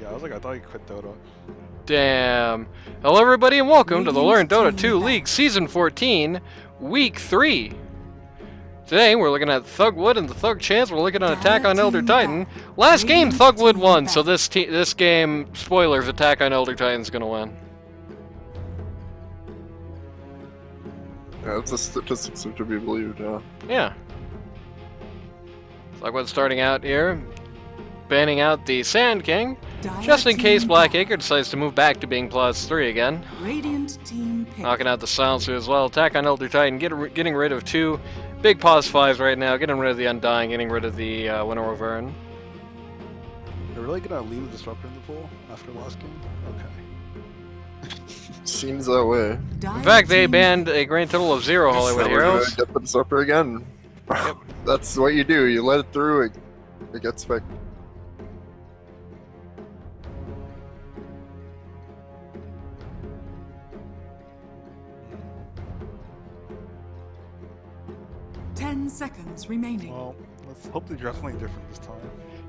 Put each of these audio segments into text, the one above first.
Yeah, I thought you quit Dota. Damn. Hello everybody and welcome to the Learn Dota 2 League Season 14, Week 3. Today we're looking at Thugwood and the Thug Chance. We're looking at Attack on Elder Titan. Last game Thugwood won, so this game, spoilers, Attack on Elder Titan's gonna win. Yeah, it's a statistic to be believed, yeah. Yeah. Thugwood starting out here, banning out the Sand King, just in case Blackacre decides to move back to being +3 again. Radiant team pick. Knocking out the Silencer as well. Attack on Elder Titan, getting rid of two big +5s right now, getting rid of the Undying, getting rid of the Winter Wyvern. They're really gonna leave the Disruptor in the pool after last game? Okay. Seems that way. In fact, they banned a grand total of 0 Hollywood Heroes. Get the Disruptor again. Yep. That's what you do. You let it through, it gets picked. Seconds remaining. Well, let's hope they draft something different this time.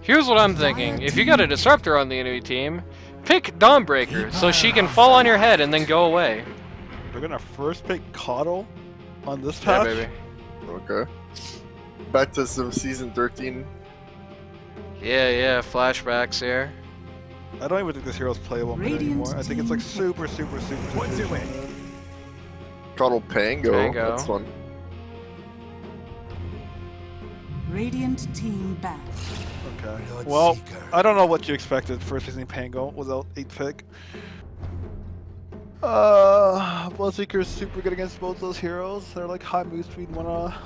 Here's what I'm thinking. If you got a Disruptor on the enemy team, pick Dawnbreaker so she can fall on your head and then go away. They're gonna first pick Coddle on this Yeah, patch? baby. Okay. Back to some Season 13. Yeah, flashbacks here. I don't even think this hero's playable anymore. I think it's like super. What's it with? Coddle Pango. Pango. That's fun. Radiant team back. Okay. Well, I don't know what you expected first using Pango without 8 pick. Bloodseeker is super good against both those heroes. They're like high move speed, wanna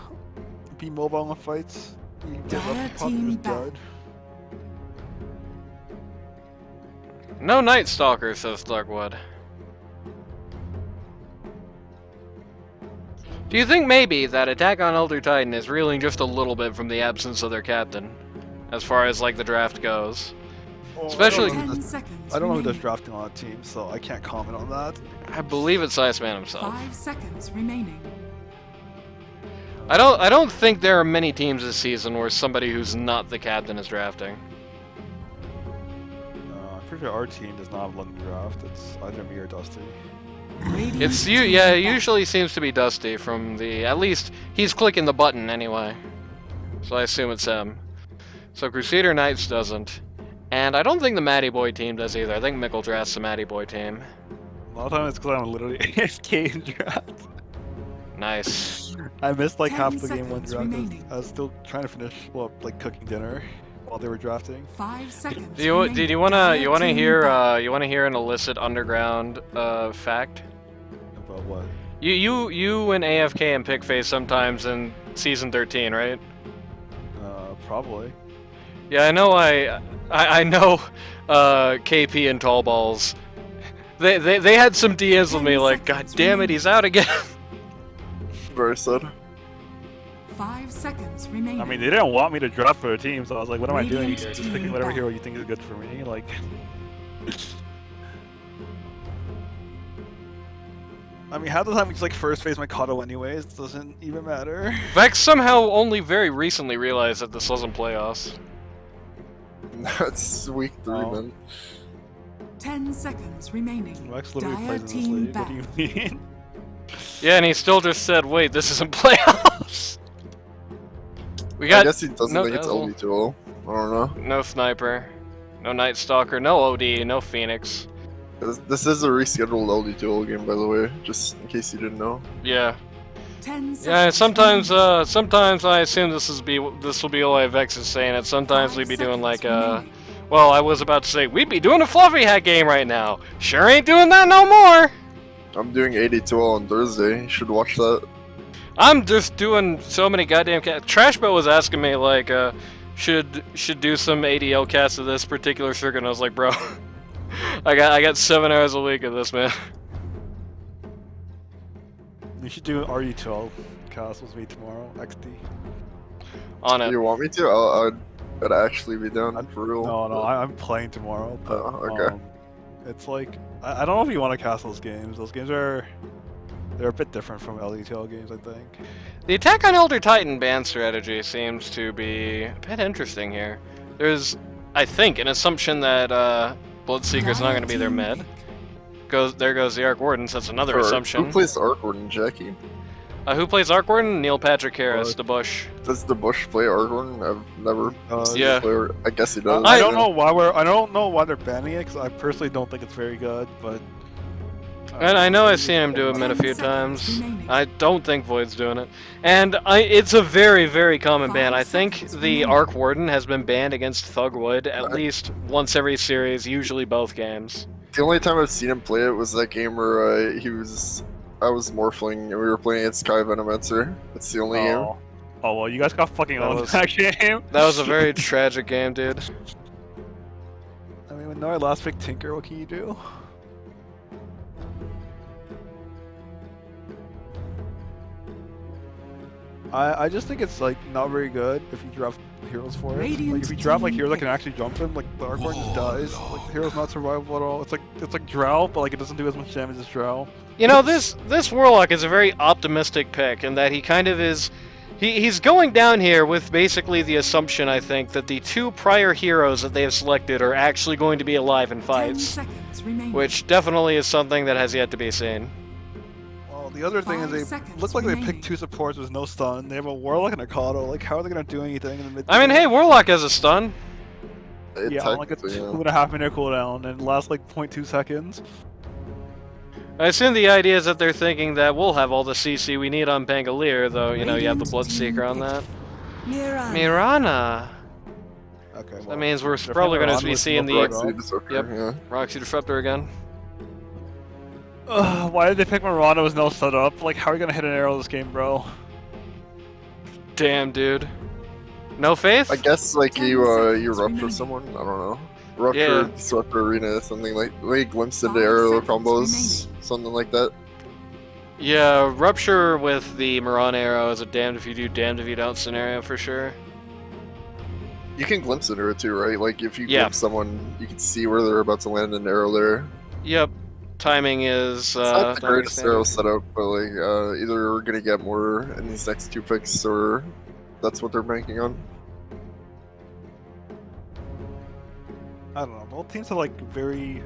be mobile in fights. You give up, probably just dead. No Night Stalker, says Thugwood. Do you think maybe that Attack on Elder Titan is reeling just a little bit from the absence of their captain, as far as like the draft goes? Well, Especially, I don't know who does drafting on that team, so I can't comment on that. I believe it's Iceman himself. 5 seconds remaining. I don't think there are many teams this season where somebody who's not the captain is drafting. I'm pretty sure our team does not have London draft. It's either me or Dusty. It's yeah, it usually seems to be Dusty from the, at least he's clicking the button anyway. So I assume it's him. So Crusader Knights doesn't. And I don't think the Matty Boy team does either. I think Mickle drafts the Matty Boy team. A lot of times it's because I'm literally AFK in draft. Nice. I missed like half the 10 game one seconds draft. remaining. I was still trying to finish, well, like cooking dinner while they were drafting. 5 seconds. Did you wanna hear an illicit underground fact? About what? You and AFK and Pickface sometimes in Season 13, right? Probably. Yeah, I know. I know. KP and Tall Balls. They had some DMs with me like, God damn it, he's out again. Very sad. 5 seconds remaining. I mean, they didn't want me to draft for their team, so I was like, what am I doing Radiant here? Just team picking whatever back. hero you think is good for me, like... I mean, half the time it's like first phase my Kato anyways, it doesn't even matter. Vex somehow only very recently realized that this wasn't playoffs. That's week 3, Oh. man. 10 seconds remaining. Vex literally Dire plays in this team league, back. what do you mean? Yeah, and he still just said, wait, this isn't playoffs. We I got guess he doesn't no think it's Dazzle. LD2. I don't know. No Sniper, no Night Stalker, no OD, no Phoenix. This is a rescheduled LD2 game, by the way, just in case you didn't know. Yeah. 10 seconds. Yeah, sometimes remaining. sometimes I assume this will be why Vex is saying it. Sometimes 5 we'd be doing like seconds remaining. well, I was about to say we'd be doing a fluffy hat game right now. Sure ain't doing that no more. I'm doing 82 on Thursday. You should watch that. I'm just doing so many goddamn Trashbell was asking me like should do some ADL casts of this particular circuit, and I was like, bro, I got 7 hours a week of this, man. You should do an RE12 cast with me tomorrow, XD. On it. You want me to? I'd actually be down for real. No, I'm playing tomorrow. But, Oh, okay. It's like, I don't know if you want to cast those games. Those games they're a bit different from LETL games, I think. The Attack on Elder Titan ban strategy seems to be a bit interesting here. There's, I think, an assumption that Bloodseeker's not going to be their mid. There goes the Arc Wardens. That's another assumption. Who plays Arc Warden? Jackie. Who plays Arc Warden? Neil Patrick Harris, the Bush. Does the Bush play Arc Warden? I've never. Yeah. I guess he does. I don't know why I don't know why they're banning it, because I personally don't think it's very good, but. And I know I've seen him do it a few times. I don't think Void's doing it. And it's a very, very common ban. I think the Arc Warden has been banned against Thugwood at least once every series, usually both games. The only time I've seen him play it was that game where I was Morphling and we were playing against Sky Venomancer. That's the only game. Oh well, you guys got fucking owned that game. That was a very tragic game, dude. I mean, when I last picked Tinker, what can you do? I just think it's like not very good if you draft heroes for it. Like if you draft like heroes that can actually jump them, like the Arc Warden just dies. Like the hero's not survivable at all. It's like Drow, but like it doesn't do as much damage as Drow. You know, this Warlock is a very optimistic pick in that he kind of is. He's going down here with basically the assumption, I think, that the 2 prior heroes that they have selected are actually going to be alive in fights, which definitely is something that has yet to be seen. The other thing is they look like they picked 2 supports with no stun. They have a Warlock and a Kato. Like, how are they gonna do anything in the mid? I mean, hey, Warlock has a stun. Yeah, like a 2.5 minute cooldown and it lasts like 0.2 seconds. I assume the idea is that they're thinking that we'll have all the CC we need on Pangolier, though, you know, you have the Bloodseeker on that. Mirana! Okay, well, that means we're probably going to be seeing the... Yep, Roxy Disruptor again. Why did they pick Mirana with no setup? Like, how are you gonna hit an arrow this game, bro? Damn, dude. No faith? I guess, like, you rupture someone? I don't know. Rupture, Disruptor Arena, something like glimpse into arrow combos, something like that. Yeah, Rupture with the Mirana arrow is a damned if you do, damned if you don't scenario for sure. You can glimpse into it too, right? Like, if you glimpse someone, you can see where they're about to land an arrow there. Yep. Timing is... it's not the greatest arrow setup, but like, either we're gonna get more in these next 2 picks, or that's what they're banking on. I don't know, both teams have like very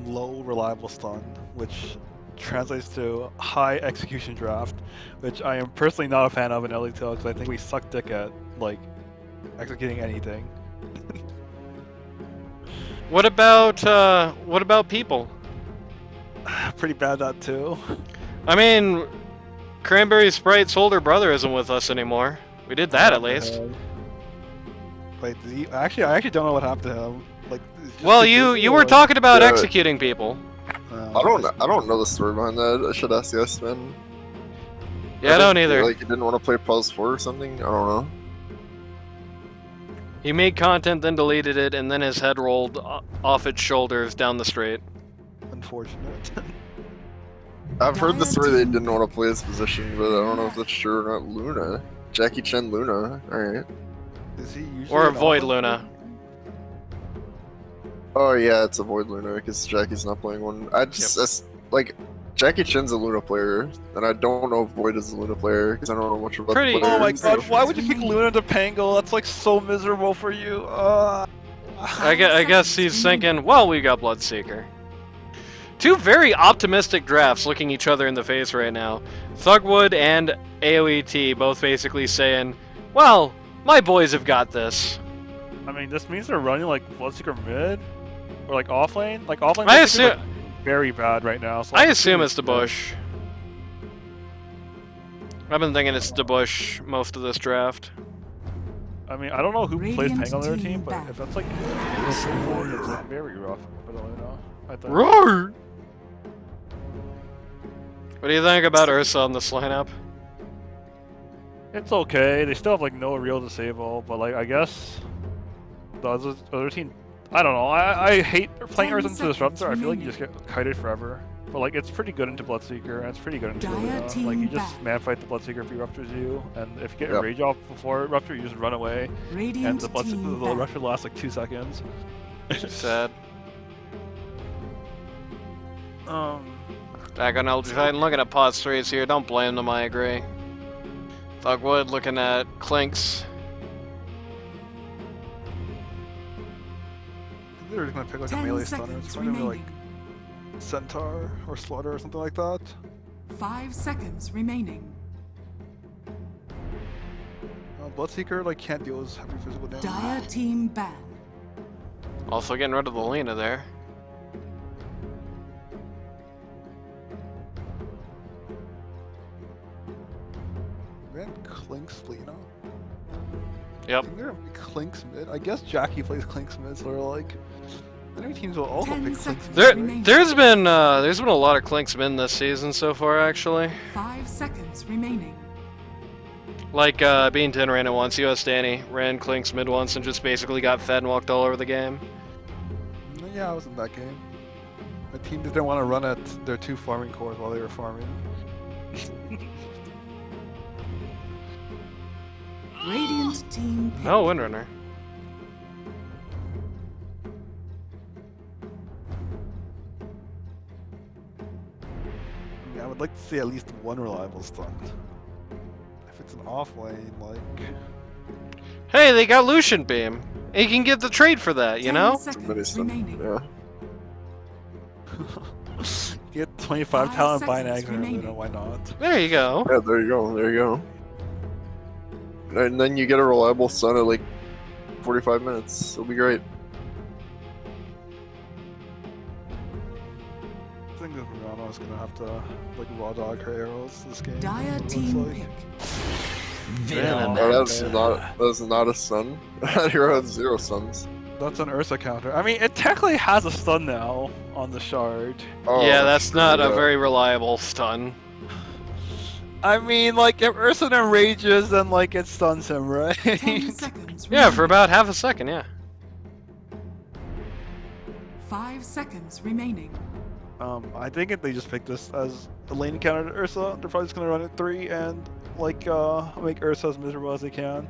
low reliable stun, which translates to high execution draft, which I am personally not a fan of in LETL because I think we suck dick at like executing anything. What about people? Pretty bad that too. I mean, Cranberry Sprite's older brother isn't with us anymore. We did that at least. Wait, I actually don't know what happened to him. Like, well, you were talking about executing people. I don't know the story behind that. I should ask the Iceman. Yeah, I don't either. Like, he didn't want to play Pause 4 or something? I don't know. He made content, then deleted it, and then his head rolled off its shoulders down the street. Unfortunate. I've heard the story they didn't want to play his position, but I don't know if that's true or not. Luna. Jackie Chen Luna. Alright. Is he usually or avoid Luna. Oh yeah, it's avoid Luna because Jackie's not playing one. Like, Jackie Chen's a Luna player, and I don't know if Void is a Luna player because I don't know much about the players. Oh my god, why would you pick Luna to Pango? That's like so miserable for you. I guess he's thinking, well, we got Bloodseeker. 2 very optimistic drafts looking each other in the face right now. Thugwood and AoET both basically saying, well, my boys have got this. I mean, this means they're running like Bloodseeker mid? Or like offlane? Like offlane I assume like, very bad right now. So I assume it's the Bush. I've been thinking it's the Bush most of this draft. I mean, I don't know who plays Pango on their team, but if that's like it's very rough for the Luna, I think. Roar! What do you think about Ursa on this lineup? It's okay. They still have like no real disable, but like I guess the other team. I don't know. I hate playing Ursa into Disruptor. I feel like you just get kited forever. But like it's pretty good into Bloodseeker, and it's pretty good into Luna. Like you just man fight the Bloodseeker if he ruptures you, and if you get a rage off before rupture, you just run away, and the rupture lasts like 2 seconds. Sad. Back on LG Titan, looking at Pause 3s here. Don't blame them, I agree. Thugwood looking at Clinks. They're just gonna pick like a 10 melee stunner. seconds It's probably gonna be like remaining. Centaur or Slaughter or something like that. 5 seconds remaining. Bloodseeker like can't deal with heavy physical damage. Dire team ban. Also getting rid of the Lena there. Man, Clink's Lena. Yep. I think they're Clink's mid. I guess Jackie plays Clink's mid, so they're like. Enemy teams will also 10 pick Clink's seconds. mid. There's been a lot of Clinks min this season so far, actually. 5 seconds remaining. Like Bean 10 ran it once, US Danny ran Clinks mid once and just basically got fed and walked all over the game. Yeah, I was in that game. My team didn't want to run at their 2 farming cores while they were farming. Radiant team pick. Oh, Windrunner. I would like to see at least one reliable stun. If it's an off lane, like. Hey, they got Lucian Beam. He can get the trade for that, you 10 know? seconds remaining. Yeah. You get 25 5 talent by an seconds Agner, you know, remaining. why not? There you go. Yeah, there you go. There you go. And then you get a reliable stun at like 45 minutes. It'll be great. I think that Mirano's gonna have to like raw dog her arrows this game. Dire it looks team like. pick. Venom. Oh, that's not a stun. That hero has 0 stuns. That's an Ursa counter. I mean, it technically has a stun now on the shard. Oh, Yeah, that's not a yeah. very reliable stun. I mean, like, if Ursa then rages, then, like, it stuns him, right? 10 seconds Yeah, for remaining. about half a second, yeah. 5 seconds remaining. I think if they just pick this as a lane counter to Ursa, they're probably just gonna run it 3 and, like, make Ursa as miserable as they can.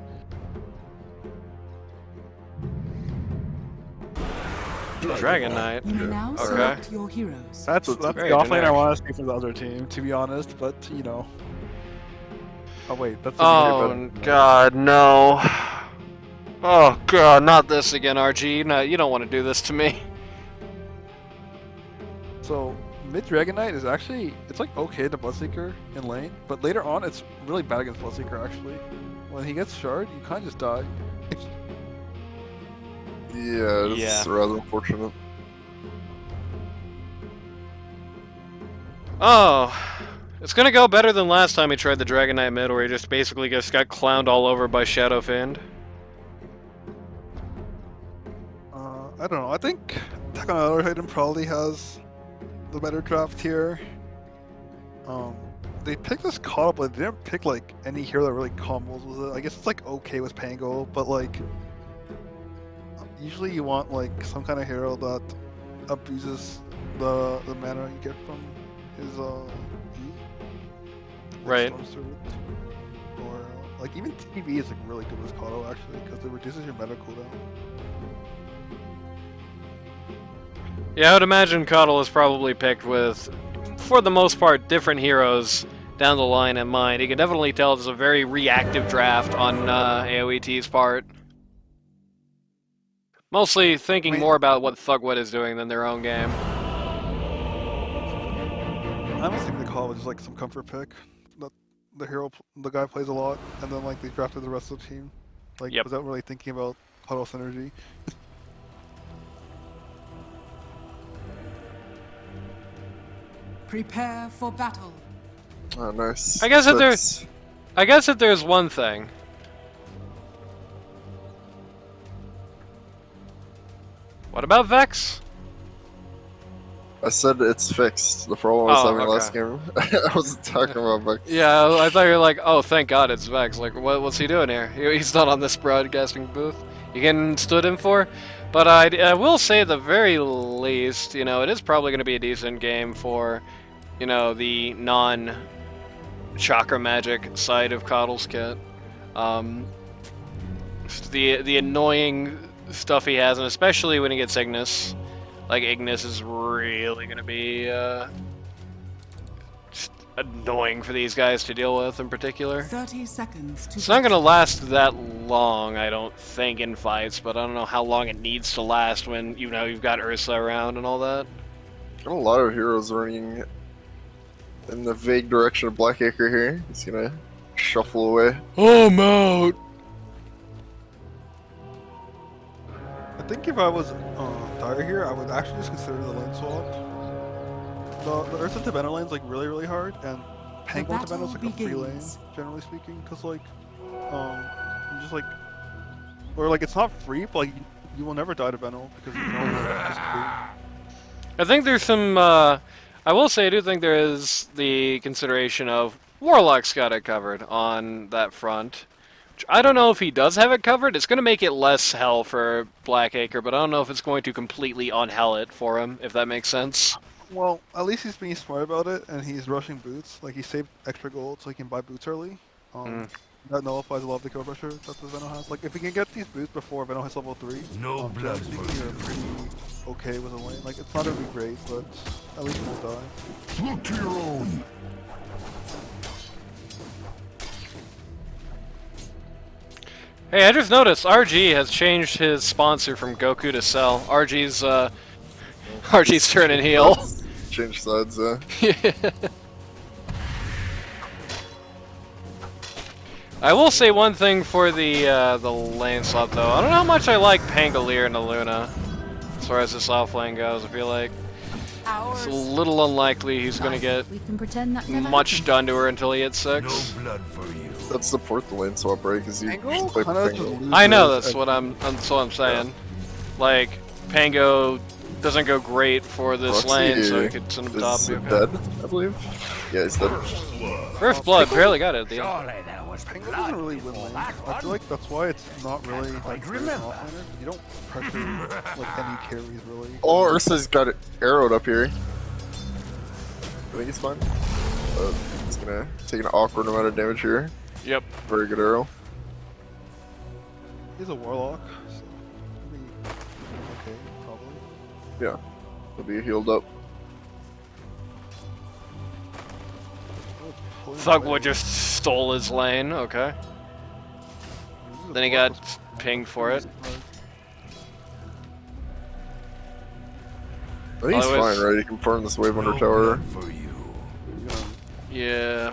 Dragon Knight. You may now Okay. select your heroes. That's very the offlane I generic. want to see for the other team, to be honest, but, you know. Oh, wait, that's Oh, God, no. Oh, God, not this again, RG. No, you don't want to do this to me. So, mid Dragon Knight is actually, it's like okay to Bloodseeker in lane, but later on it's really bad against Bloodseeker actually. When he gets shard, you kind of just die. Yeah, it's rather unfortunate. Oh, it's gonna go better than last time he tried the Dragon Knight mid, where he just basically just got clowned all over by Shadow Fiend. I don't know, I think Attack on Elder Titan probably has the better draft here. They picked this caught up, but they didn't pick like any hero that really combos with it. I guess it's like okay with Pango, but like usually you want like some kind of hero that abuses the mana you get from his E. Like Right. Storm Servant. Or like even TV is like really good with Kato actually because it reduces your mana cooldown. Yeah, I would imagine Cuddle is probably picked with, for the most part, different heroes down the line in mind. You can definitely tell it's a very reactive draft on AoET's part. Mostly thinking more about what Thugwood is doing than their own game. I almost think the call was just like some comfort pick that the guy plays a lot, and then like they drafted the rest of the team, like Yep. without really thinking about Cuddle synergy. Prepare for battle. Oh, nice. I guess if That's- I guess if there's one thing. What about Vex? I said it's fixed. The problem I was Oh, having okay. last game. I wasn't talking about Vex. Yeah, I thought you were like, oh, thank God it's Vex. Like, what's he doing here? He's not on this broadcasting booth. You getting stood in for? But I will say at the very least, you know, it is probably going to be a decent game for, you know, the non-chakra magic side of Coddle's kit. The annoying stuff he has, and especially when he gets Ignis. Like, Ignis is really going to be annoying for these guys to deal with in particular. 30 seconds to It's not going to last that long, I don't think, in fights, but I don't know how long it needs to last when, you know, you've got Ursa around and all that. Got a lot of heroes running in the vague direction of Blackacre here. He's gonna shuffle away. Oh, I'm out! I think if I was Dire here, I would actually just consider the lane swap. The Ursa to Venom lane's like really hard, and Penguin to Venom's like a free lane, begins. generally speaking, because like, you just like, or like it's not free, but like you will never die to Venom because you know like, just free. I think there's some, I will say I do think there is the consideration of Warlock's got it covered on that front. Which I don't know if he does have it covered. It's going to make it less hell for Blackacre, but I don't know if it's going to completely unhell it for him, if that makes sense. Well, at least he's being smart about it, and he's rushing boots. Like he saved extra gold so he can buy boots early. That nullifies a lot of the kill pressure that the Venom has. Like if he can get these boots before Venom hits level 3, No blood generally for speaking, you're pretty okay with the lane. Like it's not gonna be great, but at least you won't die. Look to your own. Hey, I just noticed RG has changed his sponsor from Goku to Cell. RG's turning heel. Change sides, I will say one thing for the lane swap though. I don't know how much I like Pangolier and the Luna as far as this off lane goes. I feel like it's a little unlikely he's gonna get We can pretend that never much happened. done to her until he hits 6. No blood for you. That's support the lane swap, right? Because you Pango just play kinda Pango. just I know loses that's what I'm saying. Like Pango doesn't go great for this Roxy lane, so he could send him top. is and be dead, okay. I believe. Yeah, he's dead. First blood, barely got it at the end. Surely there was Penguin blood doesn't really win before lanes. that I one. feel like that's why it's not really like quite great as an remember. offlaner. You don't pressure like any carries really. Oh, Ursa's got it arrowed up here. I think he's fine. He's gonna take an awkward amount of damage here. Yep. Very good arrow. He's a warlock, so he'll be okay probably. Yeah, he'll be healed up. Oh, it's Thugwood just stole his lane. Okay. Then he got pinged for it. I think he's Otherwise- fine, right? He can farm this wave under No tower. blood for you. Yeah.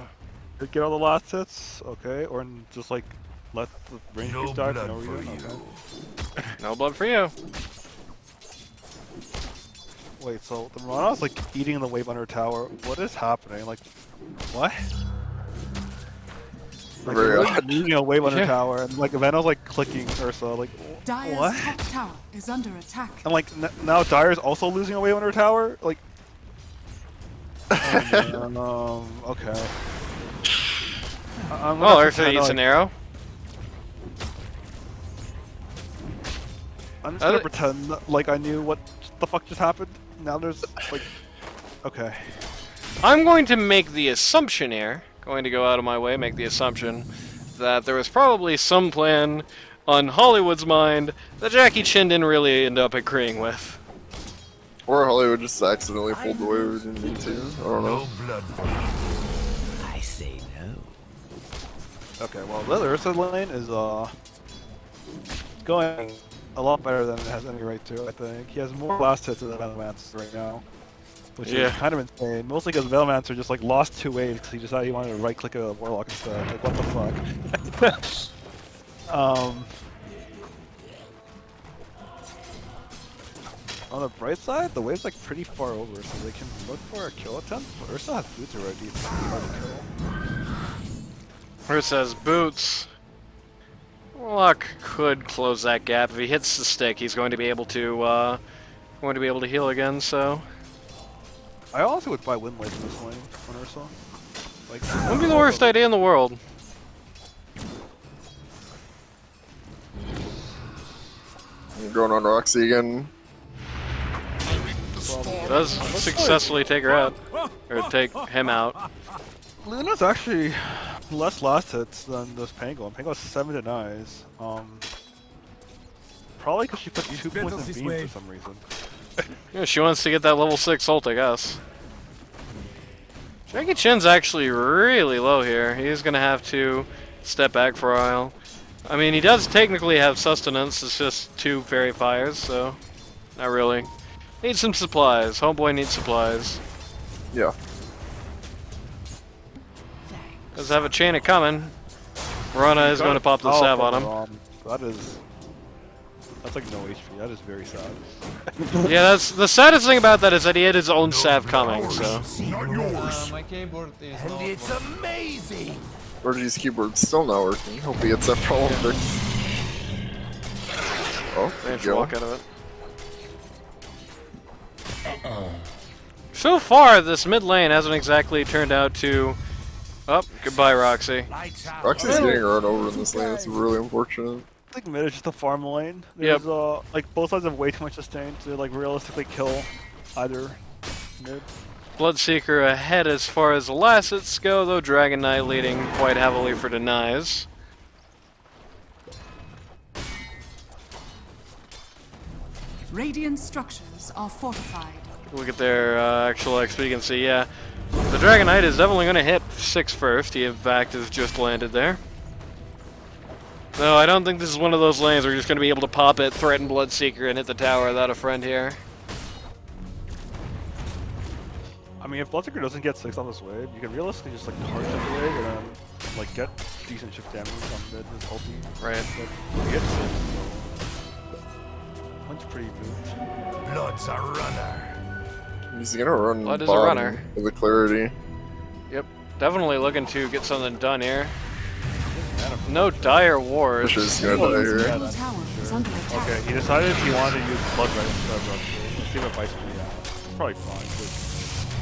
Get all the last hits, okay, or just like let the range No creep die for blood no for reason. you. Okay. No blood for you. Wait, so the Morano's like eating the wave under tower. What is happening? Like, what? Like Very they're odd. losing a wave under Yeah. tower, and like Venom's like clicking Ursa. Like, Dire's what? top tower is under attack. And like now Dire's also losing a wave under tower. Like, oh, man, okay. I'm Oh, gonna Ursa pretend, eats like- an arrow. I'm just gonna Other- pretend that, like I knew what the fuck just happened. Now there's like, okay. I'm going to make the assumption here, going to go out of my way, make the assumption that there was probably some plan on Hollywood's mind that Jackie Chan didn't really end up agreeing with. Or Hollywood just accidentally pulled the wave we didn't need to. I don't know. No blood for you. I say no. Okay, well, the other Ursa lane is going a lot better than it has any right to. I think he has more last hits than the Venomancer right now, which Yeah. is kind of insane. Mostly because Venomancer just like lost 2 waves because he decided he wanted to right click a Warlock instead. Like what the fuck. On the bright side, the wave's like pretty far over, so they can look for a kill attempt. But Ursa has boots already. It's pretty hard to kill. Ursa has boots. Luck could close that gap. If he hits the stick, he's going to be able to heal again. So, I also would buy Wind Light in this lane on Ursa. Like, wouldn't be the worst idea in the world. I'm going on Roxy again. Does successfully take her out, or take him out. Luna's actually less last hits than this Pango. Pango's 7 denies. Probably because she put 2 points in beam for some reason. Yeah, she wants to get that level 6 ult, I guess. Jackie Chen's actually really low here. He's gonna have to step back for a while. I mean, he does technically have sustenance. It's just 2 fairy fires, so not really. Needs some supplies. Homeboy needs supplies. Yeah. Does have a chain of coming. Rana is going to pop the stab on him. That's like no HP. That is very sad. Yeah, that's the saddest thing about that is that he had his own salve coming. So. Not yours. My keyboard is And not it's working. amazing. Orgy's keyboard's still not working. Hope he gets that problem fixed. Oh, there Managed you to go. walk out of it. So far, this mid lane hasn't exactly turned out to. Oh, goodbye, Roxy. Lights out. Roxy's getting run over in this lane. It's really unfortunate. I think mid is just a farm lane. There's, like both sides have way too much sustain to like realistically kill either mid. Bloodseeker ahead as far as the last hits go, though Dragon Knight leading quite heavily for denies. Radiant structures are fortified. Look at their actual XP, you can see, yeah. The Dragon Knight is definitely going to hit 6 first. He, in fact, has just landed there. No, I don't think this is one of those lanes where you're just going to be able to pop it, threaten Bloodseeker, and hit the tower without a friend here. I mean, if Bloodseeker doesn't get 6 on this wave, you can realistically just like hard shift the wave and then like get decent shift damage on mid with ulti. Right. But you get 6, so one's pretty moved. Blood's a runner. He's gonna run Blood is a bottom runner. with the clarity. Yep, definitely looking to get something done here. No dire wars. Which is gonna die Radiant's here. middle tower is under attack. Okay, he decided he wanted to use blood right instead of rupture. Let's see what bites me out. It's probably fine. He's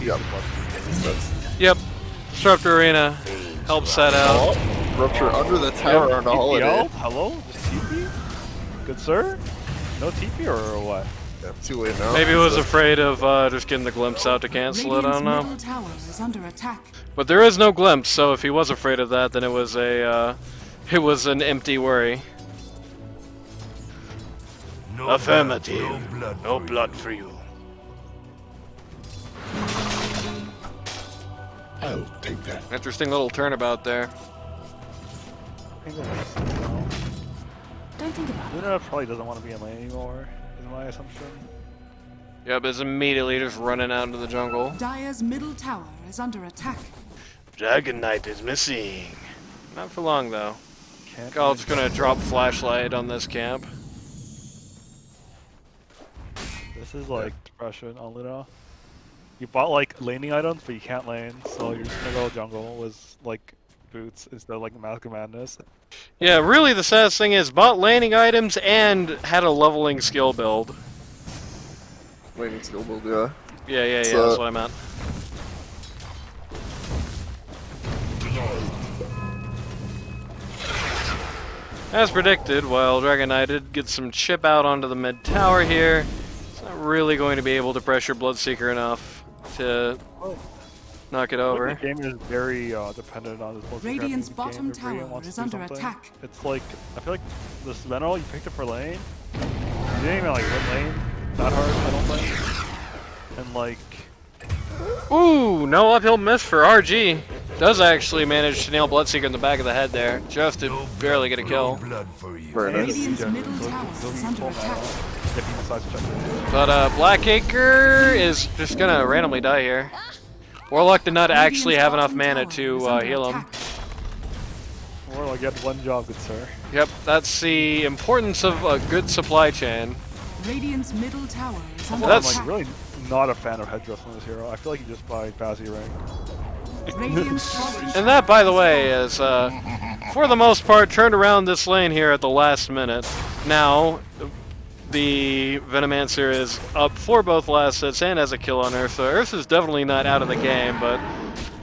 Yep. the blood. Yep, Disruptor Arena helps set out. Oh, rupture under the tower on a holiday. TPL? Hello? Just TP? Good sir? No TP or what? Yeah, too late now. Maybe he was afraid of just getting the glimpse out to cancel it, I Radiant's don't know. middle tower is under attack. But there is no glimpse, so if he was afraid of that, then it was an empty worry. No Affirmative. blood, No for blood for you. I'll take that. Interesting little turnabout there. I think that makes sense now. Don't think about it. Luna probably doesn't want to be in lane anymore, is my assumption. Yep, is immediately just running out into the jungle. Dire's middle tower is under attack. Dragon Knight is missing. Not for long though. Can't Galt's even- gonna drop flashlight on this camp. This is like depression on Luna. You bought like laning items, but you can't lane, so you're just gonna go jungle with like boots instead of like Mask of Madness. Yeah, really the saddest thing is bought laning items and had a leveling skill build. Laning skill build, yeah. Yeah, So- that's what I meant. As predicted, while Dragon Knight did get some chip out onto the mid tower here, it's not really going to be able to pressure Bloodseeker enough to knock it over. The game is very dependent on this. Radiant's bottom tower is under attack. It's like I feel like this Venom you picked up for lane. You didn't even like win lane that hard, I don't think. And like Ooh, no uphill miss for RG. Does actually manage to nail Bloodseeker in the back of the head there, just to barely get a kill. Blood for you. Very nice. Radiant's Yeah, middle so- tower so is he under full attack. mana if he decides to check it. But Blackacre is just gonna randomly die here. Warlock did not actually have enough mana to heal him. Or like you had one job, good sir. Yep, that's the importance of a good supply chain. Radiant's middle tower is under I'm That's- attack. like really not a fan of headdress on this hero. I feel like you just buy Bazzi rank. Radiant's bottom And that, by the way, is for the most part turned around this lane here at the last minute. Now, the Venomancer is up for both last hits and has a kill on Earth, so Earth is definitely not out of the game, but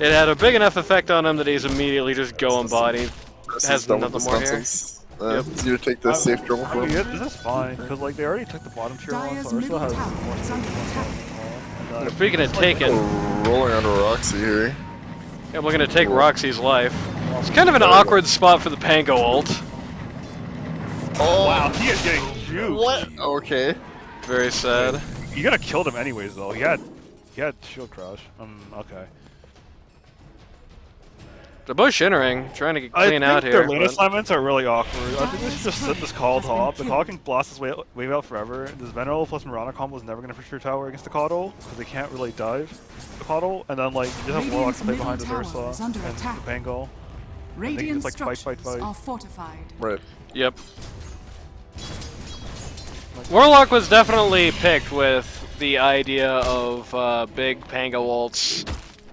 it had a big enough effect on him that he's immediately just going body. This Has is done with nothing this more here. nonsense. It's you to take the safe jungle I for mean, him. this is fine because like they already took the bottom tier one, Dire's so Ursula middle has tower more is space under on attack. top. And, Speaking of it's like- taken, Rolling under Roxy here. I'm looking to take Roxy's life. It's kind of an awkward spot for the Pango ult. Oh, Wow, he is getting juked. what? Okay. Very sad. You gotta killed him anyways though. He had shield crush. Okay. The bush entering, trying to get clean out their here. lane but- assignments are really awkward. I think they should just sit this call top. The call can blast his wave out forever. This Venerable plus Mirana combo is never going to push your tower against the Caudal, because they can't really dive the Caudal. And then, like, you just have Warlock to play behind the Ursa and the Bengal. Radiant it's like structures fight. are fortified. Right. Yep. Warlock was definitely picked with the idea of big Panga ults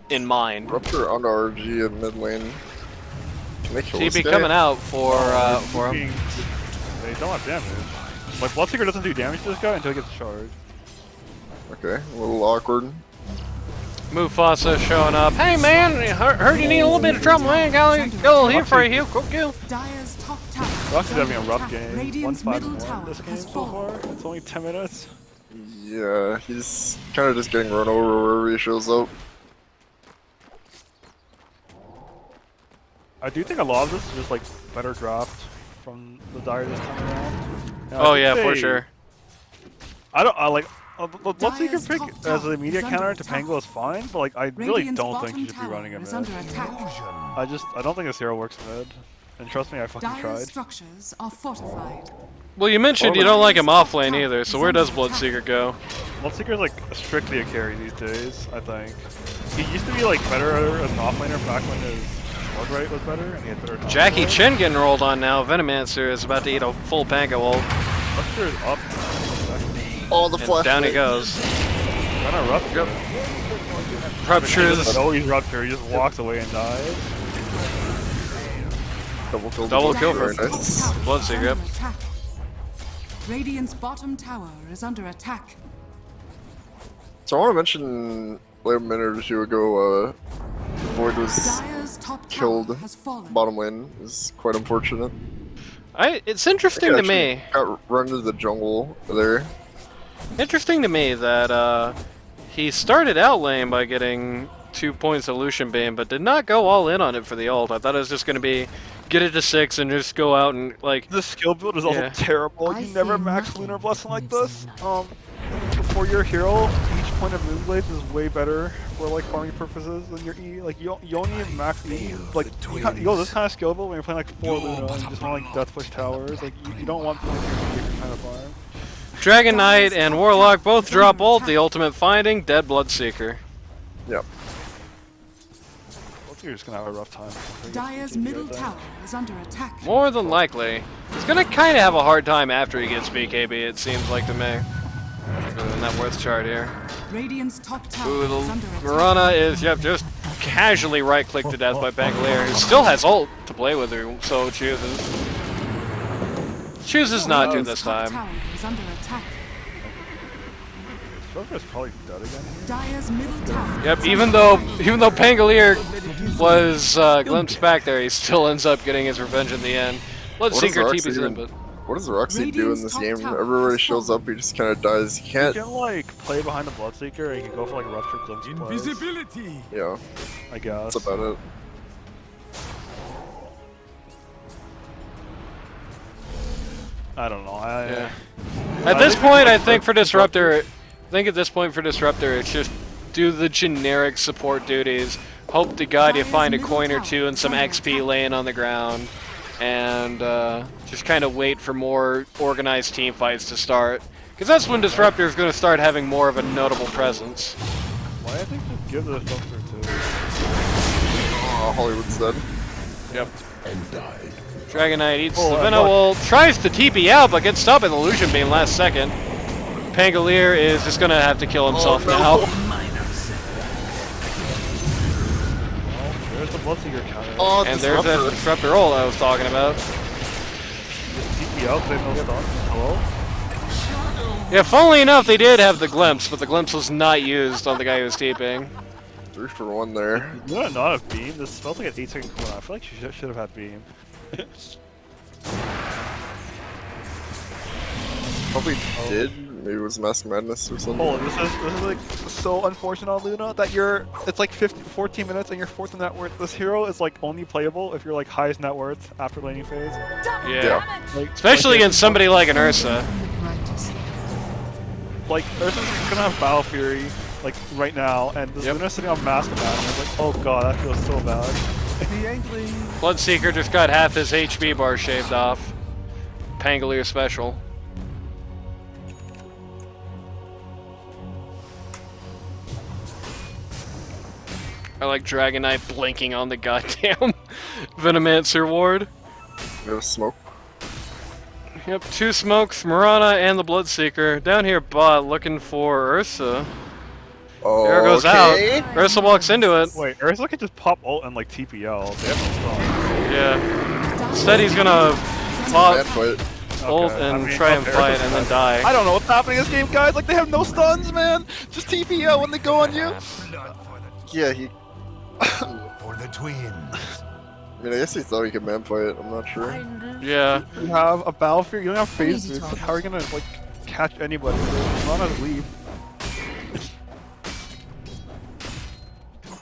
in mind. Rupture onto RG in mid lane. Can they kill this TP guy? coming out for him. They don't have damage. Like, Bloodseeker doesn't do damage to this guy until he gets charged. Okay, a little awkward. Mufasa showing up. Hey man, heard you need a little bit of trouble, man. Got a little here for you. Go kill. Dyer's top tower. Roxy's having a rough attack. game. Radiant's 1-5-1 middle tower this game has so fallen. far. It's only 10 minutes. Yeah, he's kind of just getting run over wherever he shows up. I do think a lot of this is just like better draft from the Dire this time around. Now, Oh I yeah, think for they- sure. I like Bloodseeker Dyer's pick top as a tower immediate is counter under to attack. Pango is fine, but like I really Radiant's don't think bottom you should be tower running him is mid. under attack. I don't think this hero works mid. And trust me, I fucking Dyer's tried. structures are fortified. Well, you mentioned you don't like him off lane either, so where does Bloodseeker go? Bloodseeker's like strictly a carry these days, I think. He used to be like better as an offlaner back when his ward rate was better and he had better combo. Jackie Chin getting rolled on now. Venomancer is about to eat a full Panga ult. Rupture is up. Oh, the And flash. down he rate. goes. Kind of Rupture. Rupture He is doesn't know he's Rupture, he just walks away and dies. Double kill. Double kill for Very Dyer's nice. top tower is Bloodseeker, under yep. attack. Radiant's bottom tower is under attack. So I want to mention like a minute or two ago, Void was Dyer's top tower killed has fallen. bottom lane. Is quite unfortunate. It's interesting to me. Got run into the jungle there. Interesting to me that he started out lane by getting 2 points of Lucian Bane, but did not go all in on it for the ult. I thought it was just going to be get it to 6 and just go out and like. The skill build is also Yeah. terrible. I You never fear max nothing Lunar Blessing like lives this. in For your hero, each point of Moonblades is way better for like farming purposes than your E. Like you only need max E. Like you go this kind of skill build when you're playing like 4 Luna and you just want like death push towers. Like you don't want points you're kind of farm. Dragon Knight and Warlock both drop ult. The ultimate finding, dead Bloodseeker. Yep. You're just gonna have a rough time. Dyer's middle tower is under attack. More than likely, he's gonna kind of have a hard time after he gets BKB. It seems like to me. Go to the net worth chart here. Radiant's top tower Ooh, is the under attack. Mirana is just casually right-clicked to death by Pangolier, who still has ult to play with her, so chooses. Chooses not to Radiant's this top time. tower is under attack. Stroker's probably dead again. Dyer's middle tower. Yep, is even under though Pangolier was glimpsed back there, he still ends up getting his revenge in the end. Bloodseeker Roxy TP's in, even- but What does Roxy do in Radiant's this top game? tower Everybody has shows fallen. up, he just kind of dies. He You can't. can like play behind the Bloodseeker and you can go for like Rupture Glimpse plays, Invisibility. Yeah, I guess. that's about it. I don't know. yeah. I At this think we point, can, I like, think for Disruptor- Disruptor, it's just do the generic support duties. Hope to God you find a coin or two and some XP laying on the ground, and just kind of wait for more organized team fights to start. Because that's when Disruptor is going to start having more of a notable presence. Why I think just give the Disruptor to. Oh, Hollywood's dead. Yep. And died. Dragon Knight eats Oh, the look. Venom, tries to TP out, but gets stopped by the Lucian Beam last second. Pangolier is just going to have to kill himself now. There's the Bloodseeker counter. Oh, And there's that Disruptor. Disruptor ult I was talking about. Just TP out, they have no stun. Hello? Yeah, funnily enough, they did have the glimpse, but the glimpse was not used on the guy who was TPing. 3 for 1 there. You know not have beam? This smells like an 8-second cooldown. I feel like you should have had beam. Probably did. Maybe it was Mask Madness or something. Oh, this is like so unfortunate on Luna that it's like 14 minutes and you're 4th in net worth. This hero is like only playable if you're like highest net worth after laning phase. Yeah. Like, Especially like, against somebody like an Ursa. Like Ursa's gonna have Battle Fury like right now, and this Yep. Luna's sitting on Mask of Madness. Like, oh god, that feels so bad. Bloodseeker just got half his HP bar shaved off. Pangolier special. I like Dragon Knight blinking on the goddamn Venomancer ward. We have smoke. Yep, 2 smokes, Mirana and the Bloodseeker. Down here bot looking for Ursa. Oh, There goes okay. out. Ursa walks into it. Wait, Ursa could just pop ult and like TPL. They have no stuns. Yeah. Instead he's gonna pop Bad fight. ult Okay, and I mean, try and okay, fight Ursa's and then fine. die. I don't know what's happening in this game, guys. Like, they have no stuns, man. Just TPL when they go on you. Blood for Yeah, he. for the twins. I mean, I guess he thought he could man fight. I'm not sure. Yeah. You have a battlefield. You don't have phase Crazy boots. talk. How are you gonna like catch anybody? Run out of leave.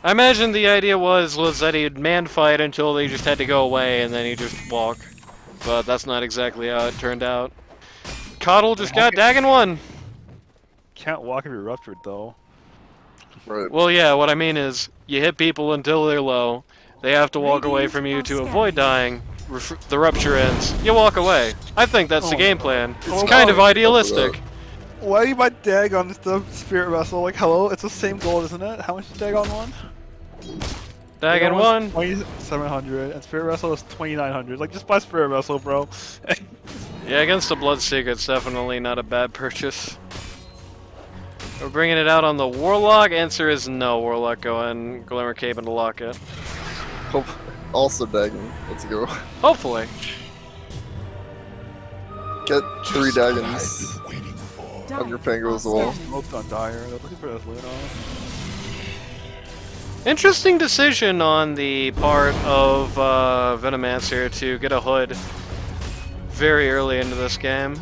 I imagine the idea was that he'd man fight until they just had to go away and then he'd just walk. But that's not exactly how it turned out. Coddle just got Dagon 1! Can't walk if you're ruptured though. Right. Well, yeah, what I mean is, you hit people until they're low, they have to walk away Radiant from you are to scanning. avoid dying, the rupture ends, you walk away. I think that's the Oh, game plan. It's oh, kind of oh, idealistic. Why you buy Dagon the Spirit Vessel? Like, hello, it's the same gold, isn't it? How much is Dagon one? Dagon 1, 2,700, and Spirit Vessel is 2,900. Like, just buy Spirit Vessel, bro. yeah, against the Bloodseeker, it's definitely not a bad purchase. We're bringing it out on the Warlock. Answer is no. Warlock going Glimmer Cape into Locket. Hope. Also Dagon. Let's go. Hopefully. Get 3 Just what Dagons. I've been waiting for. On your Pango as well. Smoke's on Dire. They're looking for this Luna. Interesting decision on the part of Venomancer to get a hood very early into this game.